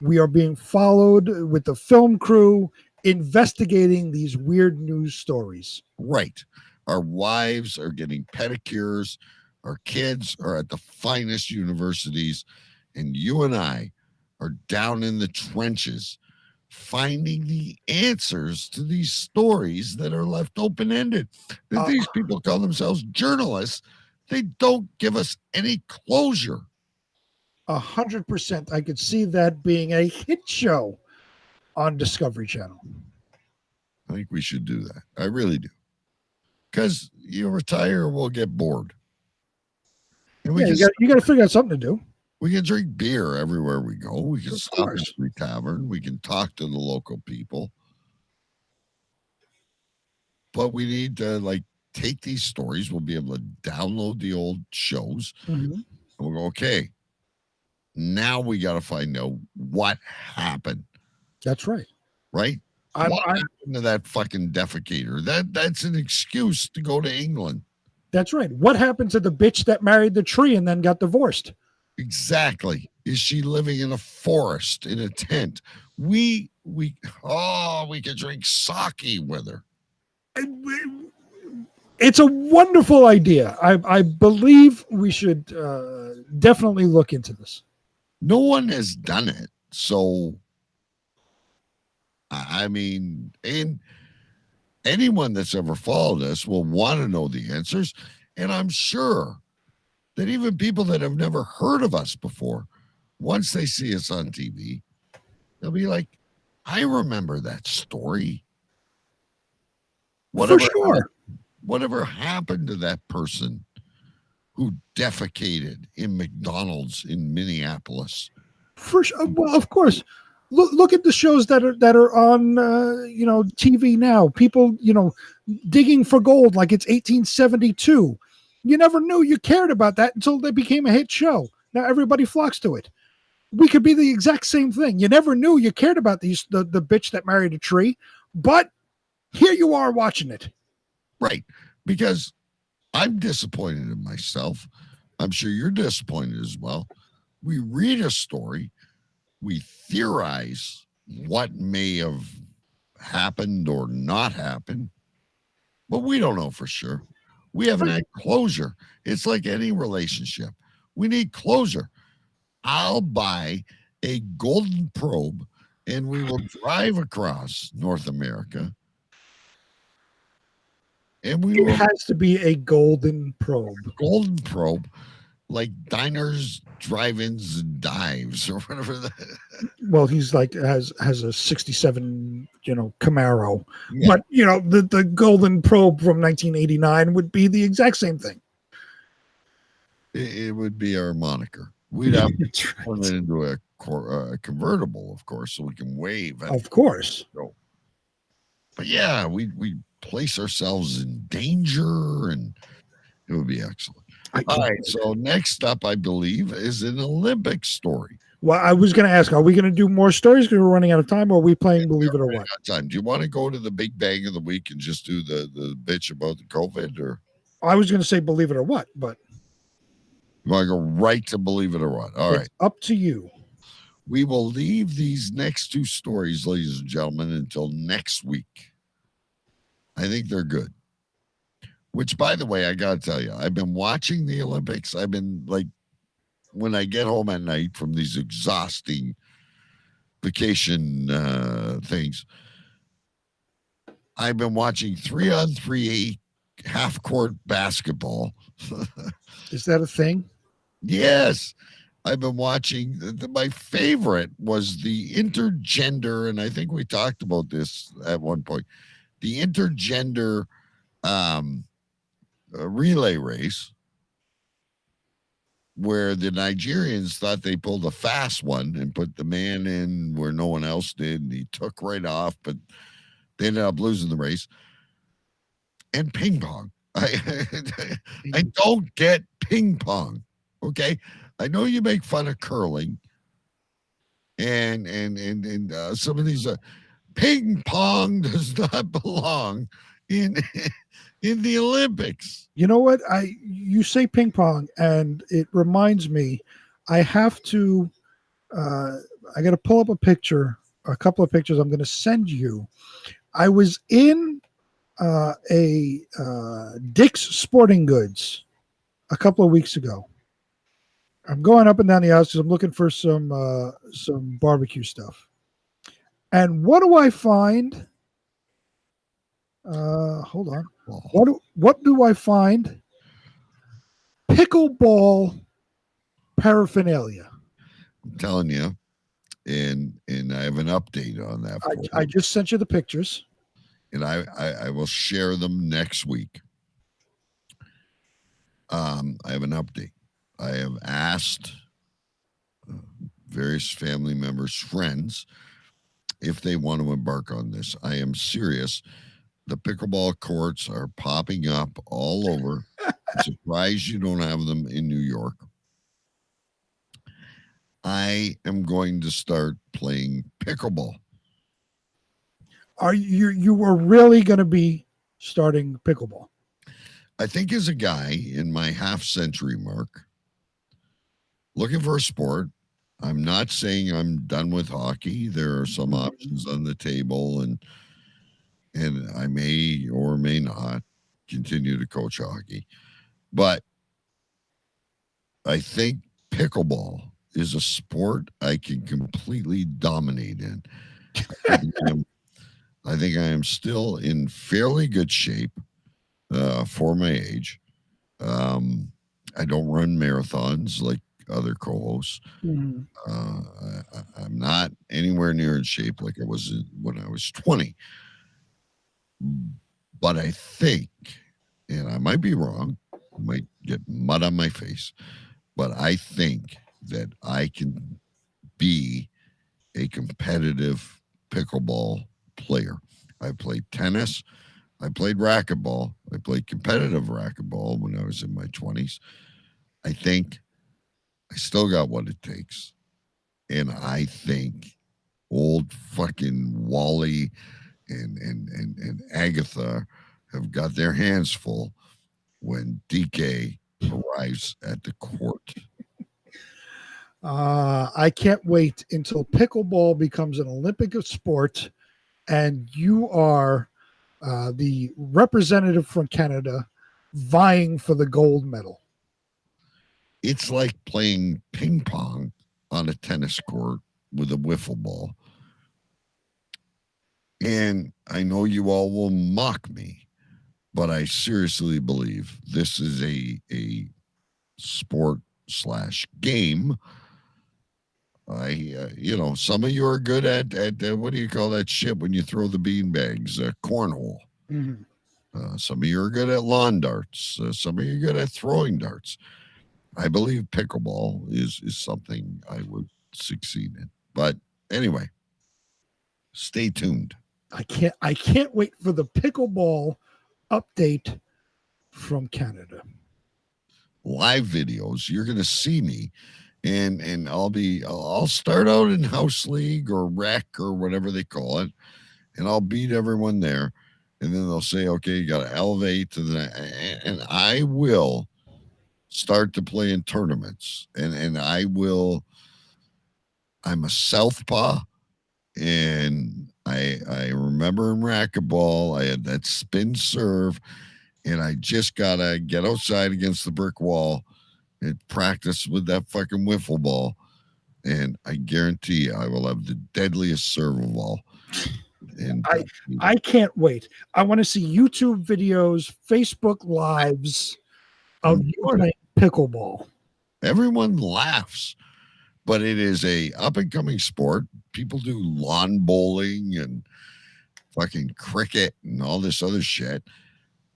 We are being followed with the film crew investigating these weird news stories. Right. Our wives are getting pedicures. Our kids are at the finest universities. And you and I are down in the trenches finding the answers to these stories that are left open-ended. These people call themselves journalists. They don't give us any closure. 100%. I could see that being a hit show on Discovery Channel. I think we should do that. I really do. Because you retire, we'll get bored. And you got to figure out something to do. We can drink beer everywhere we go. We can stop at every tavern. We can talk to the local people. But we need to take these stories. We'll be able to download the old shows. And we'll go, okay, now we got to find out what happened. That's right. Right? What happened to that fucking defecator? That's an excuse to go to England. That's right. What happened to the bitch that married the tree and then got divorced? Exactly. Is she living in a forest in a tent? We could drink sake with her. It's a wonderful idea. I believe we should definitely look into this. No one has done it. So, I mean, and anyone that's ever followed us will want to know the answers. And I'm sure that even people that have never heard of us before, once they see us on TV, they'll be like, I remember that story. For sure. Whatever happened to that person who defecated in McDonald's in Minneapolis? For sure. Well, of course. Look at the shows that are on TV now. People digging for gold like it's 1872. You never knew you cared about that until they became a hit show. Now everybody flocks to it. We could be the exact same thing. You never knew you cared about the bitch that married a tree, but here you are watching it. Right. Because I'm disappointed in myself. I'm sure you're disappointed as well. We read a story, we theorize what may have happened or not happened, but we don't know for sure. We haven't had closure. It's like any relationship. We need closure. I'll buy a golden probe and we will drive across North America. And we will, has to be a golden probe. Golden probe, like diners, drive-ins, and dives, or whatever that. Well, he's like has a 67, Camaro. Yeah. But the golden probe from 1989 would be the exact same thing. It would be our moniker. We'd have to turn it into a convertible, of course, so we can wave. Of course. But yeah, we place ourselves in danger, and it would be excellent. All right, so next up, I believe, is an Olympic story. Well, I was going to ask, are we going to do more stories because we're running out of time, or are we playing Believe It or What? Time. Do you want to go to the big bang of the week and just do the bitch about the COVID? Or I was going to say Believe It or What, but you want to go right to Believe It or What? All right. Up to you. We will leave these next two stories, ladies and gentlemen, until next week. I think they're good. Which, by the way, I got to tell you, I've been watching the Olympics. I've been like, when I get home at night from these exhausting vacation things, I've been watching 3-on-3 half-court basketball. Is that a thing? Yes. I've been watching. My favorite was the intergender, and I think we talked about this at one point, the intergender relay race, where the Nigerians thought they pulled a fast one and put the man in where no one else did, and he took right off, but they ended up losing the race. And ping pong. I don't get ping pong. Okay, I know you make fun of curling, and some of these ping pong does not belong in the Olympics. You know what? You say ping pong, and it reminds me, I have to. I got to pull up a couple of pictures. I'm going to send you. I was in a Dick's Sporting Goods a couple of weeks ago. I'm going up and down the aisles because I'm looking for some barbecue stuff. And what do I find? Hold on. What do I find? Pickleball paraphernalia. I'm telling you, and I have an update on that. I just sent you the pictures. And I will share them next week. I have an update. I have asked various family members, friends, if they want to embark on this. I am serious. The pickleball courts are popping up all over. I'm surprised you don't have them in New York. I am going to start playing pickleball. Are you were really going to be starting pickleball? I think as a guy in my half-century mark, looking for a sport. I'm not saying I'm done with hockey. There are some options on the table, and I may or may not continue to coach hockey. But I think pickleball is a sport I can completely dominate in. I think I am still in fairly good shape for my age. I don't run marathons like other co-hosts. Mm-hmm. I'm not anywhere near in shape like I was when I was 20. But I think, and I might be wrong, I might get mud on my face, but I think that I can be a competitive pickleball player. I played tennis. I played racquetball. I played competitive racquetball when I was in my 20s. I think I still got what it takes. And I think old fucking Wally and Agatha have got their hands full when DK arrives at the court. I can't wait until pickleball becomes an Olympic sport and you are the representative from Canada vying for the gold medal. It's like playing ping pong on a tennis court with a wiffle ball. And I know you all will mock me, but I seriously believe this is a sport / game. Some of you are good at what do you call that shit when you throw the bean bags? Cornhole. Mm-hmm. Some of you are good at lawn darts. Some of you are good at throwing darts. I believe pickleball is something I would succeed in. But anyway, stay tuned. I can't wait for the pickleball update from Canada. Live videos. You're going to see me, and I'll start out in house league or rec or whatever they call it, and I'll beat everyone there, and then they'll say, okay, you got to elevate to and I will start to play in tournaments, and I'm a southpaw, and I remember in racquetball I had that spin serve, and I just gotta get outside against the brick wall and practice with that fucking wiffle ball, and I guarantee you I will have the deadliest serve of all. And I can't wait. I want to see YouTube videos, Facebook lives of you playing pickleball. Everyone laughs, but it is a up and coming sport. People do lawn bowling and fucking cricket and all this other shit.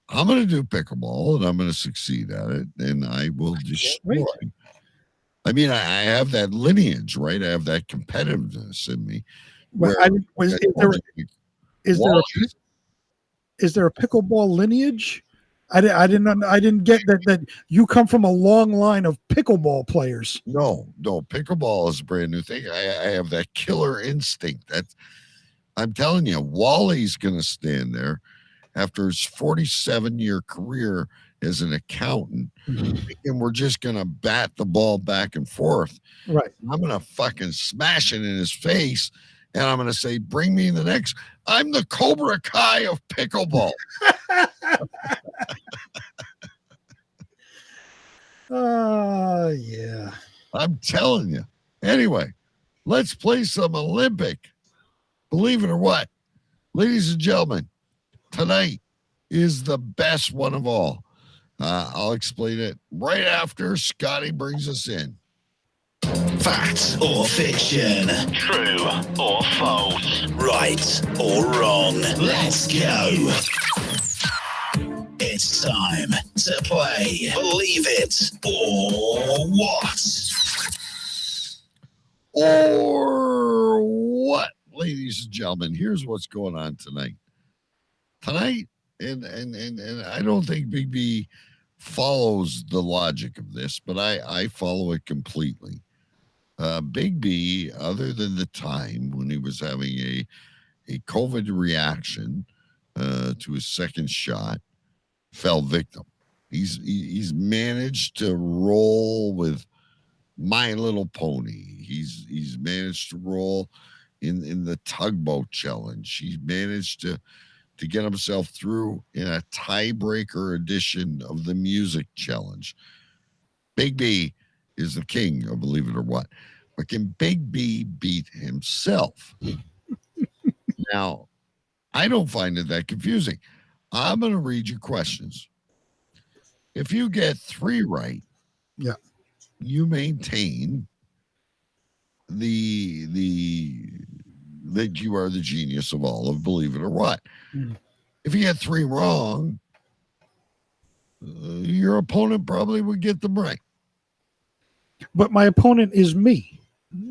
I'm going to do pickleball and I'm going to succeed at it, and I will destroy. I mean, I have that lineage, right? I have that competitiveness in me. Well, is there a pickleball lineage? I didn't get that you come from a long line of pickleball players. No, pickleball is a brand new thing. I have that killer instinct. I'm telling you, Wally's going to stand there after his 47-year career as an accountant, and we're just going to bat the ball back and forth. Right. I'm going to fucking smash it in his face, and I'm going to say, bring me the next. I'm the Cobra Kai of pickleball. Yeah. I'm telling you. Anyway, let's play some Olympic. Believe it or what, ladies and gentlemen, tonight is the best one of all. I'll explain it right after Scotty brings us in. Fact or fiction? True or false? Right or wrong? Let's go. It's time to play Believe It or What? Or what, ladies and gentlemen? Here's what's going on tonight. And I don't think Big B follows the logic of this, but I follow it completely. Big B, other than the time when he was having a COVID reaction to his second shot, fell victim. He's managed to roll with My Little Pony. He's managed to roll in the tugboat challenge. He's managed to get himself through in a tiebreaker edition of the music challenge. Big B is the king of Believe It or What. But can Big B beat himself? Now, I don't find it that confusing. I'm going to read you questions. If you get 3 right, yeah, you maintain that you are the genius of all of Believe It or What. If you get 3 wrong, your opponent probably would get them right. But my opponent is me.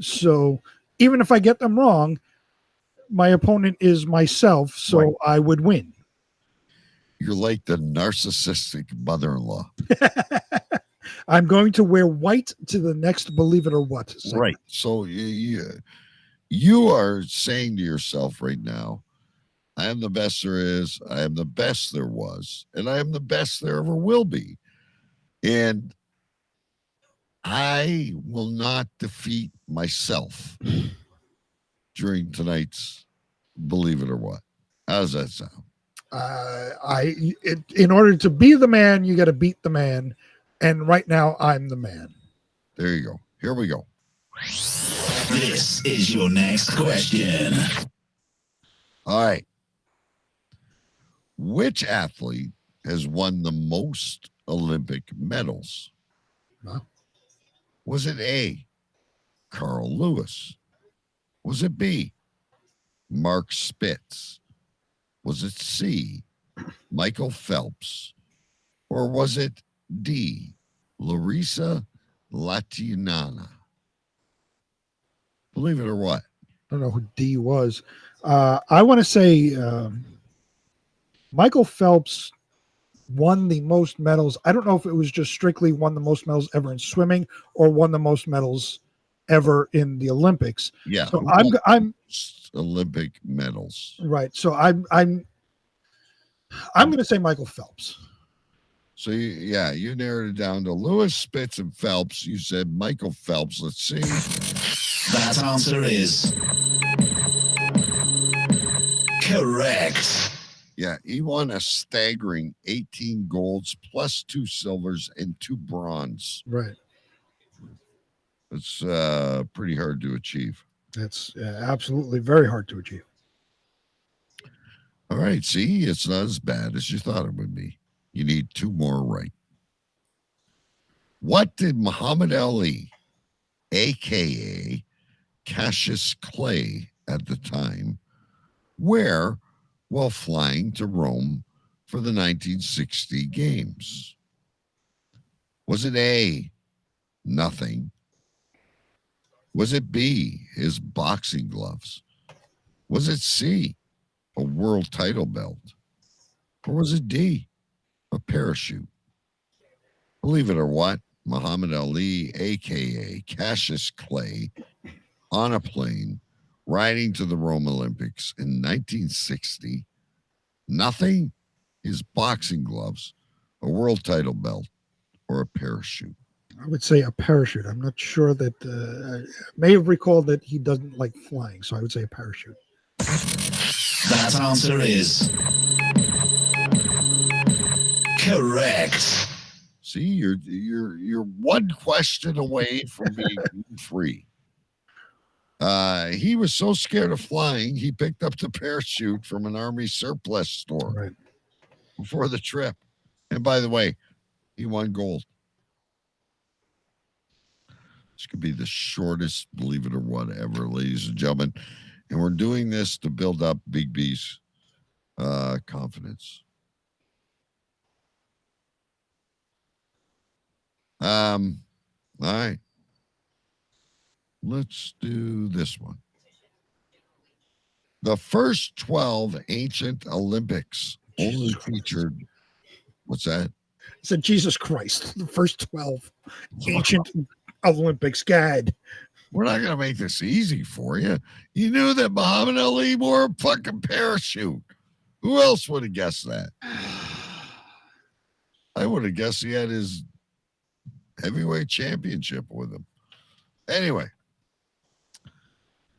So even if I get them wrong, my opponent is myself, so right. I would win. You're like the narcissistic mother-in-law. I'm going to wear white to the next Believe It or What segment. Right. So you are saying to yourself right now, I am the best there is, I am the best there was, and I am the best there ever will be. And I will not defeat myself during tonight's Believe It or What. How does that sound? In order to be the man, you got to beat the man. And right now, I'm the man. There you go. Here we go. This is your next question. All right. Which athlete has won the most Olympic medals? Huh? Was it A, Carl Lewis? Was it B, Mark Spitz? Was it C, Michael Phelps? Or was it D, Larissa Latinana? Believe it or what? I don't know who D was. I want to say Michael Phelps won the most medals. I don't know if it was just strictly won the most medals ever in swimming or won the most medals ever in the Olympics. Yeah. So I'm Olympic medals. right. So I'm going to say Michael Phelps. So you narrowed it down to Lewis, Spitz, and Phelps. You said Michael Phelps. Let's see. That answer is correct. Yeah, he won a staggering 18 golds plus 2 silvers and 2 bronze. Right. It's pretty hard to achieve. That's absolutely very hard to achieve. All right, see, it's not as bad as you thought it would be. You need 2 more right. What did Muhammad Ali, a.k.a. Cassius Clay at the time, wear while flying to Rome for the 1960 games? Was it A, nothing? Was it B, his boxing gloves? Was it C, a world title belt? Or was it D, a parachute? Believe it or what, Muhammad Ali, a.k.a. Cassius Clay, on a plane riding to the Rome Olympics in 1960, nothing, his boxing gloves, a world title belt, or a parachute. I would say a parachute. I'm not sure that I may have recalled that he doesn't like flying, so I would say a parachute. That answer is correct. See, you're one question away from being free. He was so scared of flying, he picked up the parachute from an army surplus store before the trip. And by the way, he won gold. This could be the shortest, believe it or what, ever, ladies and gentlemen. And we're doing this to build up Big B's confidence. All right. Let's do this one. The first 12 ancient Olympics only featured, what's that? I said, Jesus Christ, the first 12 ancient Olympics. God. We're not going to make this easy for you. You knew that Muhammad Ali wore a fucking parachute. Who else would have guessed that? I would have guessed he had his heavyweight championship with him. Anyway,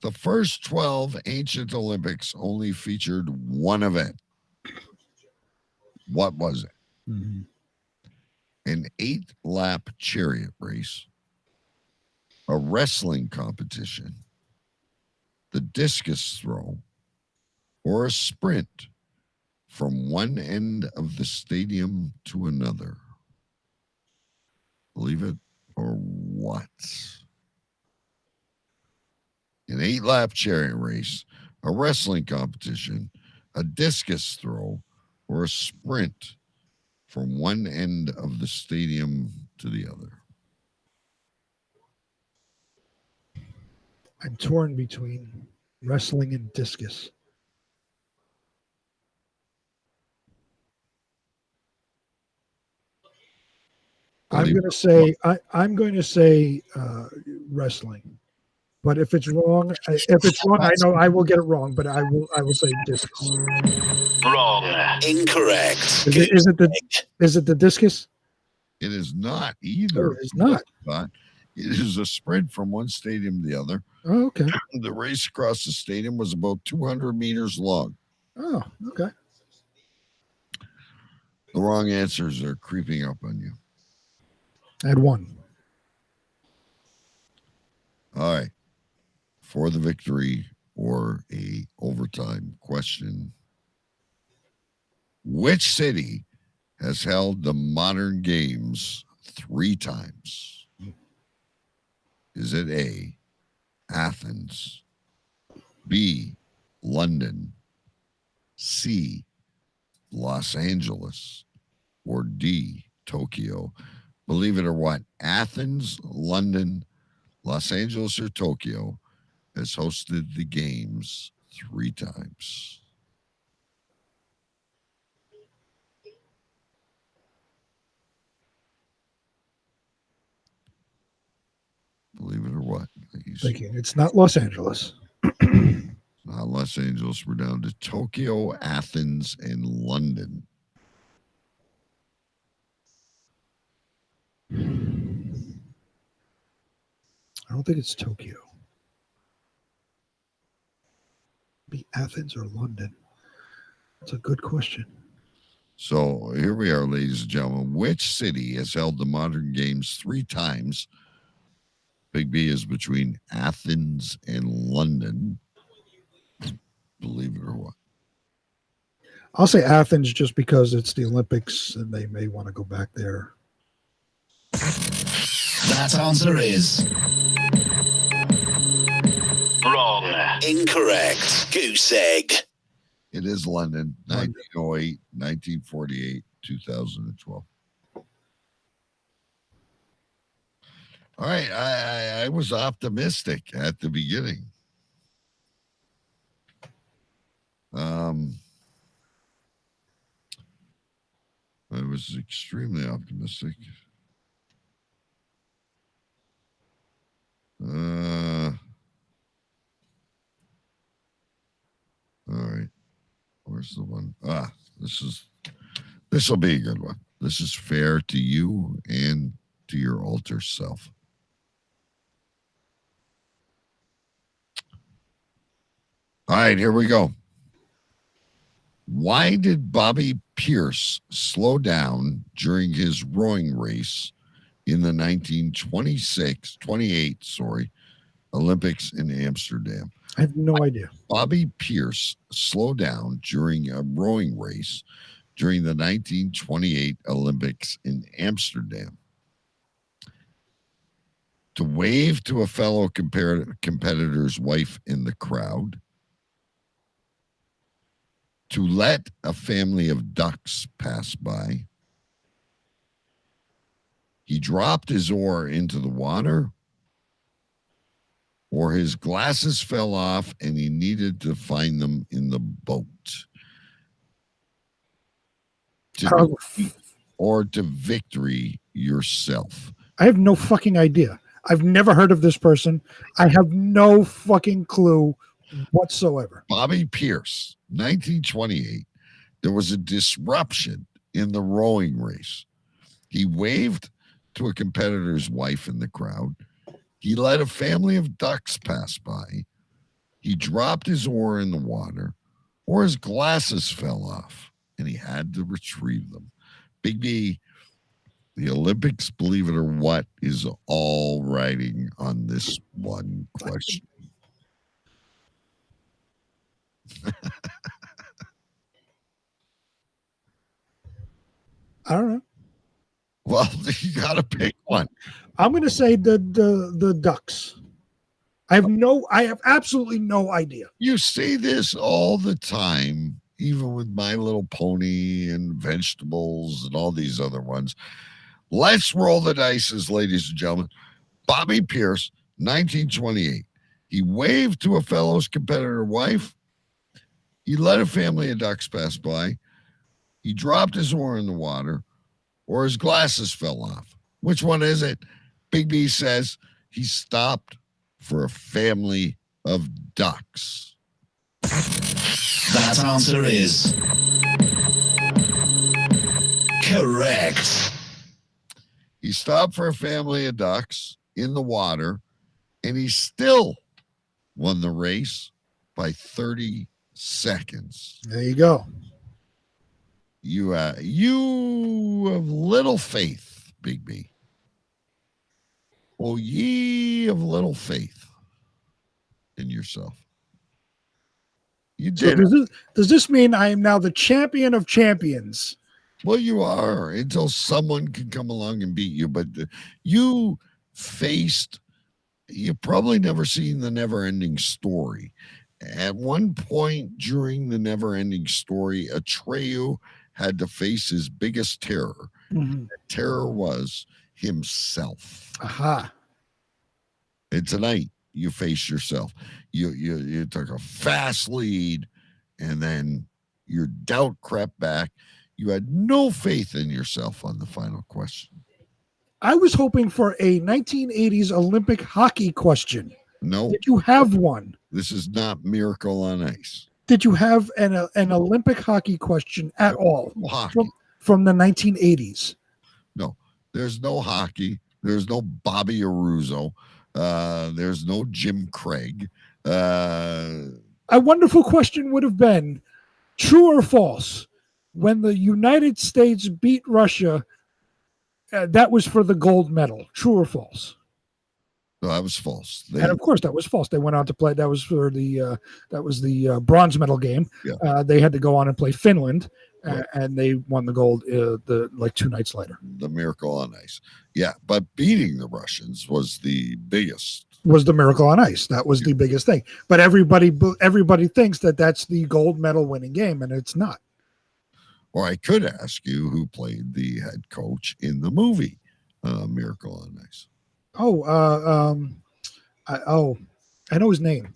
the first 12 ancient Olympics only featured one event. What was it? Mm-hmm. An 8-lap chariot race, a wrestling competition, the discus throw, or a sprint from one end of the stadium to another. Believe it or what? An 8-lap chariot race, a wrestling competition, a discus throw, or a sprint from one end of the stadium to the other. I'm torn between wrestling and discus. I'm going to say wrestling. But if it's wrong, I know I will get it wrong. But I will say discus. Wrong. Incorrect. Is it the discus? It is not either. It is not. It is a sprint from one stadium to the other. Oh, okay. The race across the stadium was about 200 meters long. Oh, okay. The wrong answers are creeping up on you. I had one. All right. For the victory or a overtime question. Which city has held the modern games 3 times? Is it A, Athens, B, London, C, Los Angeles, or D, Tokyo? Believe it or what, Athens, London, Los Angeles, or Tokyo has hosted the games 3 times. Believe it or what? Thinking it's not Los Angeles. Not Los Angeles. We're down to Tokyo, Athens, and London. I don't think it's Tokyo. Be Athens or London? That's a good question. So here we are, ladies and gentlemen. Which city has held the modern games 3 times? Big B is between Athens and London. Believe it or what? I'll say Athens just because it's the Olympics and they may want to go back there. That answer is wrong. Incorrect. Goose egg. It is London, 1908, 1948, 2012. All right, I was optimistic at the beginning. I was extremely optimistic. All right. Where's the one? This will be a good one. This is fair to you and to your alter self. All right, here we go. Why did Bobby Pierce slow down during his rowing race in the 1928 Olympics in Amsterdam? I have no idea. Bobby Pierce slowed down during a rowing race during the 1928 Olympics in Amsterdam. To wave to a fellow competitor's wife in the crowd. To let a family of ducks pass by. He dropped his oar into the water. Or his glasses fell off and he needed to find them in the boat. Or to victory yourself. I have no fucking idea. I've never heard of this person. I have no fucking clue whatsoever. Bobby Pierce, 1928. There was a disruption in the rowing race. He waved to a competitor's wife in the crowd. He let a family of ducks pass by. He dropped his oar in the water, or his glasses fell off, and he had to retrieve them. Big B, the Olympics, believe it or what, is all riding on this one question. I don't know. Well, you got to pick one. I'm going to say the ducks. I have absolutely no idea. You see this all the time, even with My Little Pony and Vegetables and all these other ones. Let's roll the dice, ladies and gentlemen. Bobby Pierce, 1928. He waved to a fellow's competitor wife. He let a family of ducks pass by. He dropped his oar in the water, or his glasses fell off. Which one is it? Big B says he stopped for a family of ducks. That answer is correct. He stopped for a family of ducks in the water, and he still won the race by 30 seconds. There you go. You have little faith, Big B. Oh, ye of little faith in yourself. You So did. does this mean I am now the champion of champions? Well, you are until someone can come along and beat you. But you've probably never seen the Never Ending Story. At one point during the Never Ending Story, Atreyu had to face his biggest terror. Mm-hmm. The terror was himself. Aha. And tonight you face yourself. You took a fast lead, and then your doubt crept back. You had no faith in yourself on the final question. I was hoping for a 1980s Olympic hockey question. No. Did you have one? This is not Miracle on Ice. Did you have an Olympic hockey question at all from the 1980s? No. There's no hockey. There's no Bobby Aruzo. There's no Jim Craig. A wonderful question would have been, true or false? When the United States beat Russia, that was for the gold medal. True or false? No, that was false. And of course, that was false. They went on to play. That was for the bronze medal game. Yeah. They had to go on and play Finland, Right. and they won the gold 2 nights later. The Miracle on Ice. Yeah, but beating the Russians was the biggest. Was the Miracle on Ice. That was the biggest thing. But everybody thinks that that's the gold medal winning game, and it's not. Or I could ask you who played the head coach in the movie Miracle on Ice. I know his name.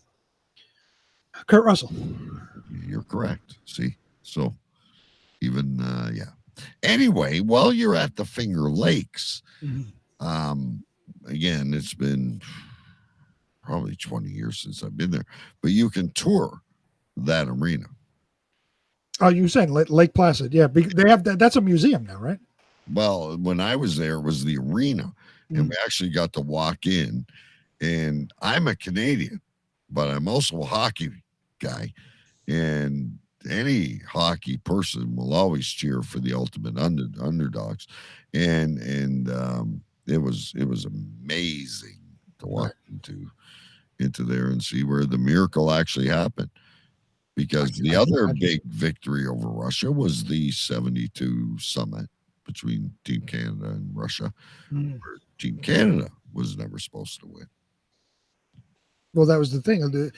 Kurt Russell. You're correct. See? So even Anyway, while you're at the Finger Lakes, again, it's been probably 20 years since I've been there, but you can tour that arena. Oh, you were saying Lake Placid? Yeah, they have that. That's a museum now, right? Well, when I was there, it was the arena, and we actually got to walk in. And I'm a Canadian, but I'm also a hockey guy, and any hockey person will always cheer for the ultimate underdogs. And it was amazing to walk into there and see where the miracle actually happened. Because the other big victory over Russia was the 72 summit between Team Canada and Russia, where Team Canada was never supposed to win. Well, that was the thing.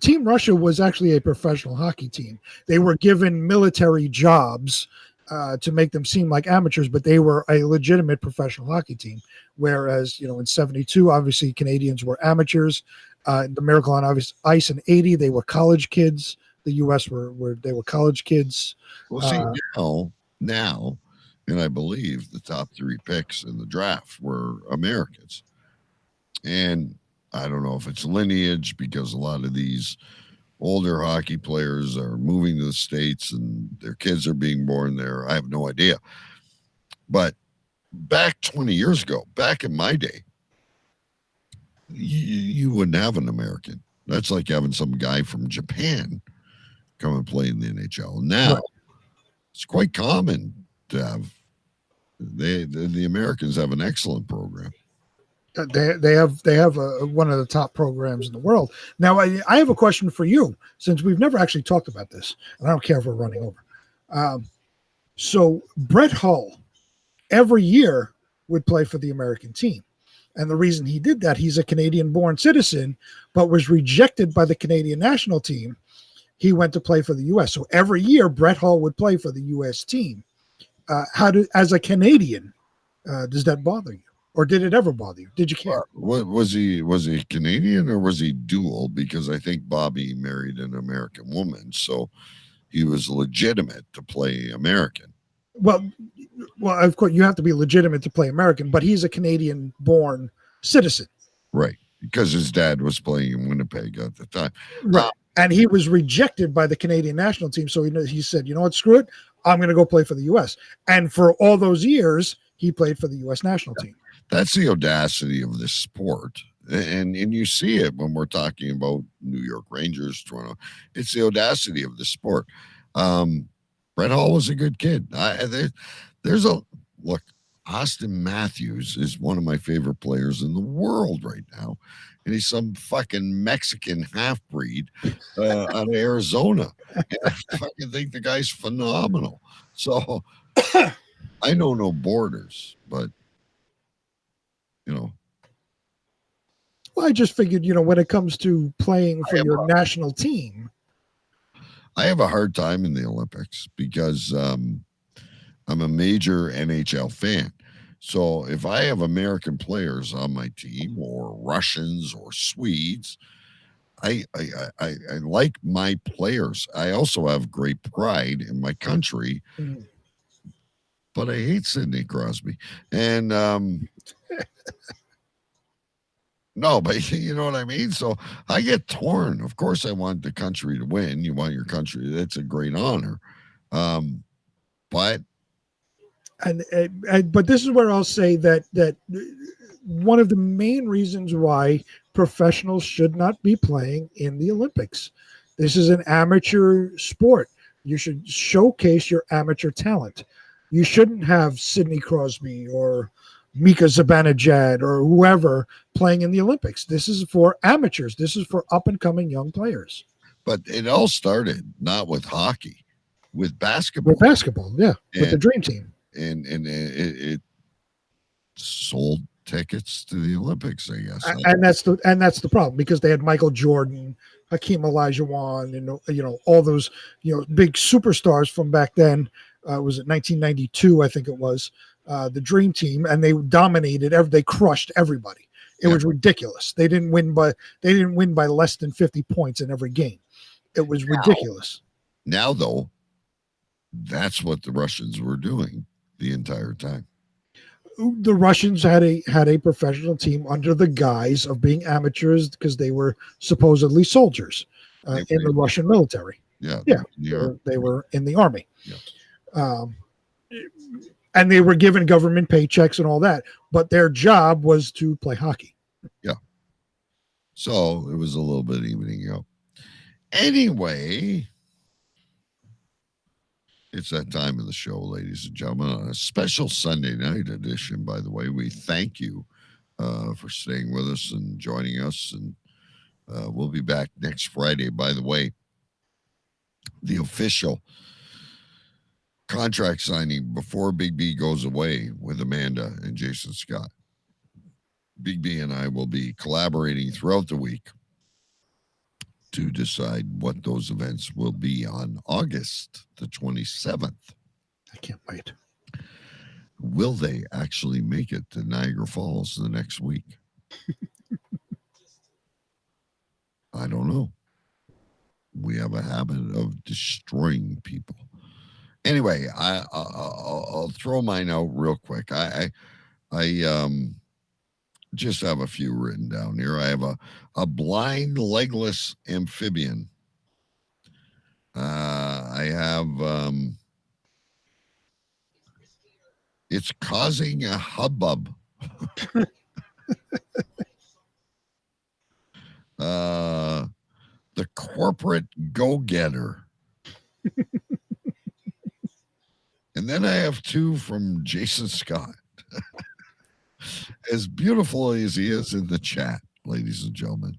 Team Russia was actually a professional hockey team. They were given military jobs to make them seem like amateurs, but they were a legitimate professional hockey team. Whereas, in 72, obviously Canadians were amateurs. The Miracle on Ice in 80, they were college kids. The U.S. were college kids. Well, see, now, and I believe the top 3 picks in the draft were Americans. And I don't know if it's lineage, because a lot of these older hockey players are moving to the States and their kids are being born there. I have no idea. But back 20 years ago, back in my day, you wouldn't have an American. That's like having some guy from Japan come and play in the NHL. Now, it's quite common to have. The Americans have an excellent program. They have one of the top programs in the world. Now, I have a question for you, since we've never actually talked about this, and I don't care if we're running over. So Brett Hull every year would play for the American team. And the reason he did that, he's a Canadian-born citizen, but was rejected by the Canadian national team. He went to play for the U.S. So every year, Brett Hull would play for the U.S. team. As a Canadian, does that bother you? Or did it ever bother you? Did you care? Was he Canadian, or was he dual? Because I think Bobby married an American woman, so he was legitimate to play American. Well, well, of course, you have to be legitimate to play American, but he's a Canadian-born citizen. Right. Because his dad was playing in Winnipeg at the time. Right. And he was rejected by the Canadian national team. So he said, you know what, screw it. I'm going to go play for the U.S. And for all those years, he played for the U.S. national team. That's the audacity of this sport. And you see it when we're talking about New York Rangers, Toronto. It's the audacity of the sport. Brett Hall was a good kid. Look, Austin Matthews is one of my favorite players in the world right now. And he's some fucking Mexican half-breed out of Arizona. And I fucking think the guy's phenomenal. So I know no borders, but, you know. Well, I just figured, you know, when it comes to playing for your national team. I have a hard time in the Olympics because I'm a major NHL fan. So if I have American players on my team or Russians or Swedes, I like my players. I also have great pride in my country, but I hate Sidney Crosby. And no, but you know what I mean? So I get torn. Of course, I want the country to win. You want your country. That's a great honor. But but this is where I'll say that one of the main reasons why professionals should not be playing in the Olympics. This is an amateur sport. You should showcase your amateur talent. You shouldn't have Sidney Crosby or Mika Zibanejad or whoever playing in the Olympics. This is for amateurs. This is for up-and-coming young players. But it all started not with hockey, with basketball. With basketball, yeah, with the Dream Team. And it sold tickets to the Olympics, I guess. And that's the problem, because they had Michael Jordan, Hakeem Olajuwon, and all those big superstars from back then. Was it 1992? I think it was the Dream Team, and they dominated. They crushed everybody. It was ridiculous. They didn't win by less than 50 points in every game. It was ridiculous. Now, though, that's what the Russians were doing the entire time. The Russians had a professional team under the guise of being amateurs because they were supposedly soldiers in the Russian military. Yeah. They were in the army. Yeah. And they were given government paychecks and all that, but their job was to play hockey. Yeah. So it was a little bit evening out. Anyway, it's that time of the show, ladies and gentlemen, on a special Sunday night edition, by the way. We thank you for staying with us and joining us, and we'll be back next Friday. By the way, the official contract signing before Big B goes away with Amanda and Jason Scott. Big B and I will be collaborating throughout the week to decide what those events will be on August the 27th. I can't wait. Will they actually make it to Niagara Falls the next week? I don't know. We have a habit of destroying people. Anyway, I'll throw mine out real quick. I just have a few written down here. I have a blind legless amphibian. I have it's causing a hubbub. The corporate go-getter. And then I have two from Jason Scott. As beautiful as he is in the chat, ladies and gentlemen,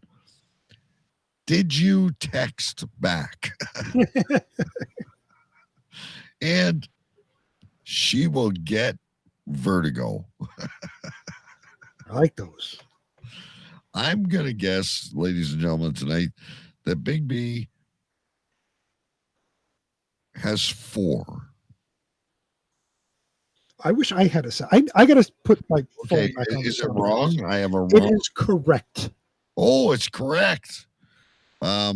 did you text back? And she will get vertigo. I like those. I'm going to guess, ladies and gentlemen, tonight that Big B has 4. I wish I had a set. I got to put my phone back on. Is it wrong? I have a wrong. It is correct. Oh, it's correct. All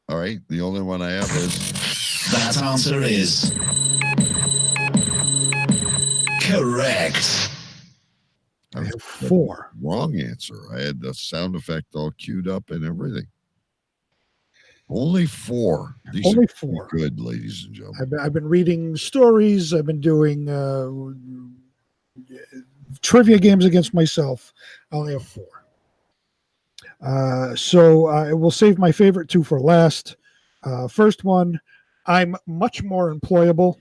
right. The only one I have is that answer is Correct. I have 4. Wrong answer. I had the sound effect all queued up and everything. Only 4. These Only are 4. Good, ladies and gentlemen. I've been reading stories. I've been doing trivia games against myself. I only have 4. So I will save my favorite 2 for last. First one, I'm much more employable.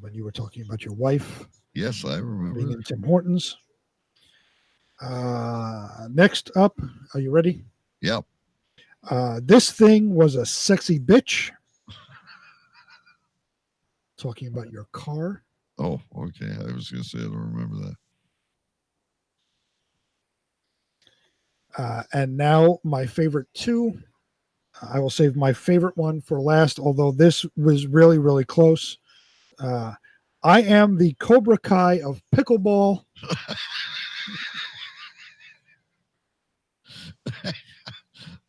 When you were talking about your wife. Yes, I remember. Being in Tim Hortons. Next up, are you ready? Yep. This thing was a sexy bitch. Talking about your car. Oh, okay. I was going to say I don't remember that. And now my favorite 2. I will save my favorite one for last, although this was really, really close. I am the Cobra Kai of pickleball. I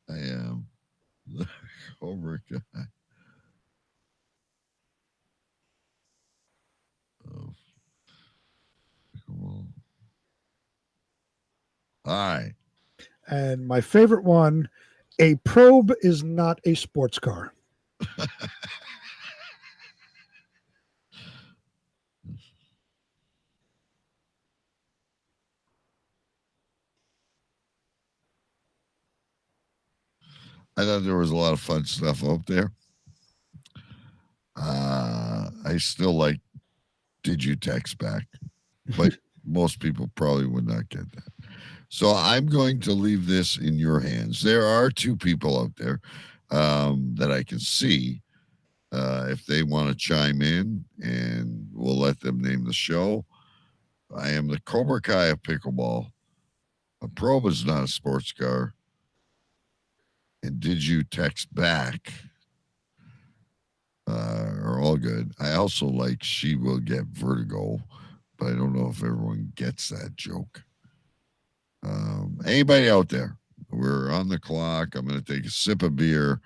am the Cobra Kai. Oh. All right. And my favorite one, a probe is not a sports car. I thought there was a lot of fun stuff up there. I still like, did you text back? But most people probably would not get that. So I'm going to leave this in your hands. There are 2 people out there that I can see if they want to chime in, and we'll let them name the show. I am the Cobra Kai of pickleball. A probe is not a sports car. And did you text back? Are all good. I also like she will get vertigo, but I don't know if everyone gets that joke. Anybody out there? We're on the clock. I'm going to take a sip of beer.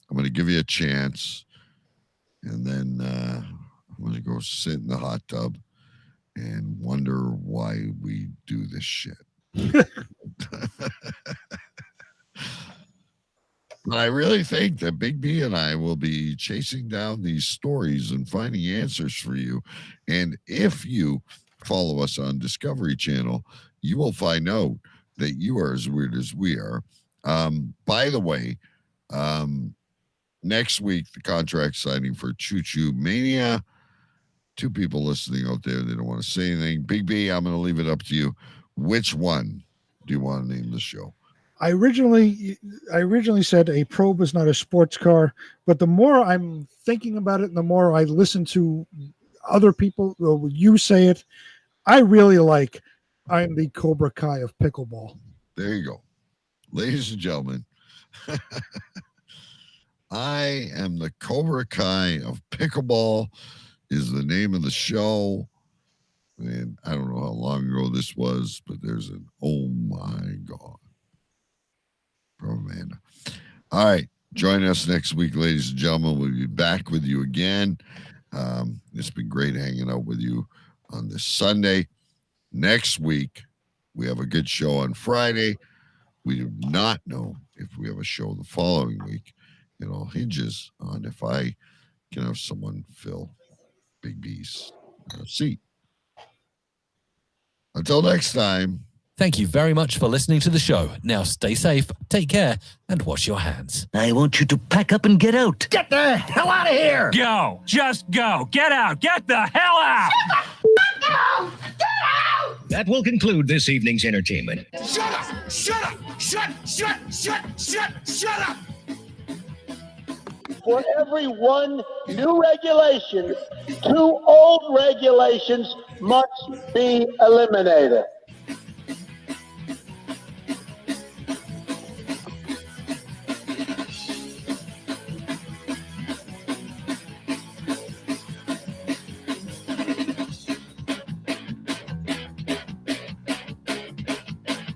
I'm going to give you a chance. And then I'm going to go sit in the hot tub and wonder why we do this shit. But I really think that Big B and I will be chasing down these stories and finding answers for you. And if you follow us on Discovery Channel, you will find out that you are as weird as we are. By the way, next week, the contract signing for Choo Choo Mania. 2 people listening out there, they don't want to say anything. Big B, I'm going to leave it up to you. Which one do you want to name the show? I originally said a probe is not a sports car, but the more I'm thinking about it, and the more I listen to other people, you say it, I really like I'm the Cobra Kai of pickleball. There you go. Ladies and gentlemen, I am the Cobra Kai of pickleball is the name of the show. And I don't know how long ago this was, but there's an oh my God from Amanda. All right. Join us next week, ladies and gentlemen. We'll be back with you again. It's been great hanging out with you on this Sunday. Next week, we have a good show on Friday. We do not know if we have a show the following week. It all hinges on if I can have someone fill Big B's seat. Until next time. Thank you very much for listening to the show. Now stay safe, take care, and wash your hands. I want you to pack up and get out. Get the hell out of here! Go! Just go! Get out! Get the hell out! Get out! That will conclude this evening's entertainment. Shut up! Shut up! Shut up! For every 1 new regulation, 2 old regulations must be eliminated.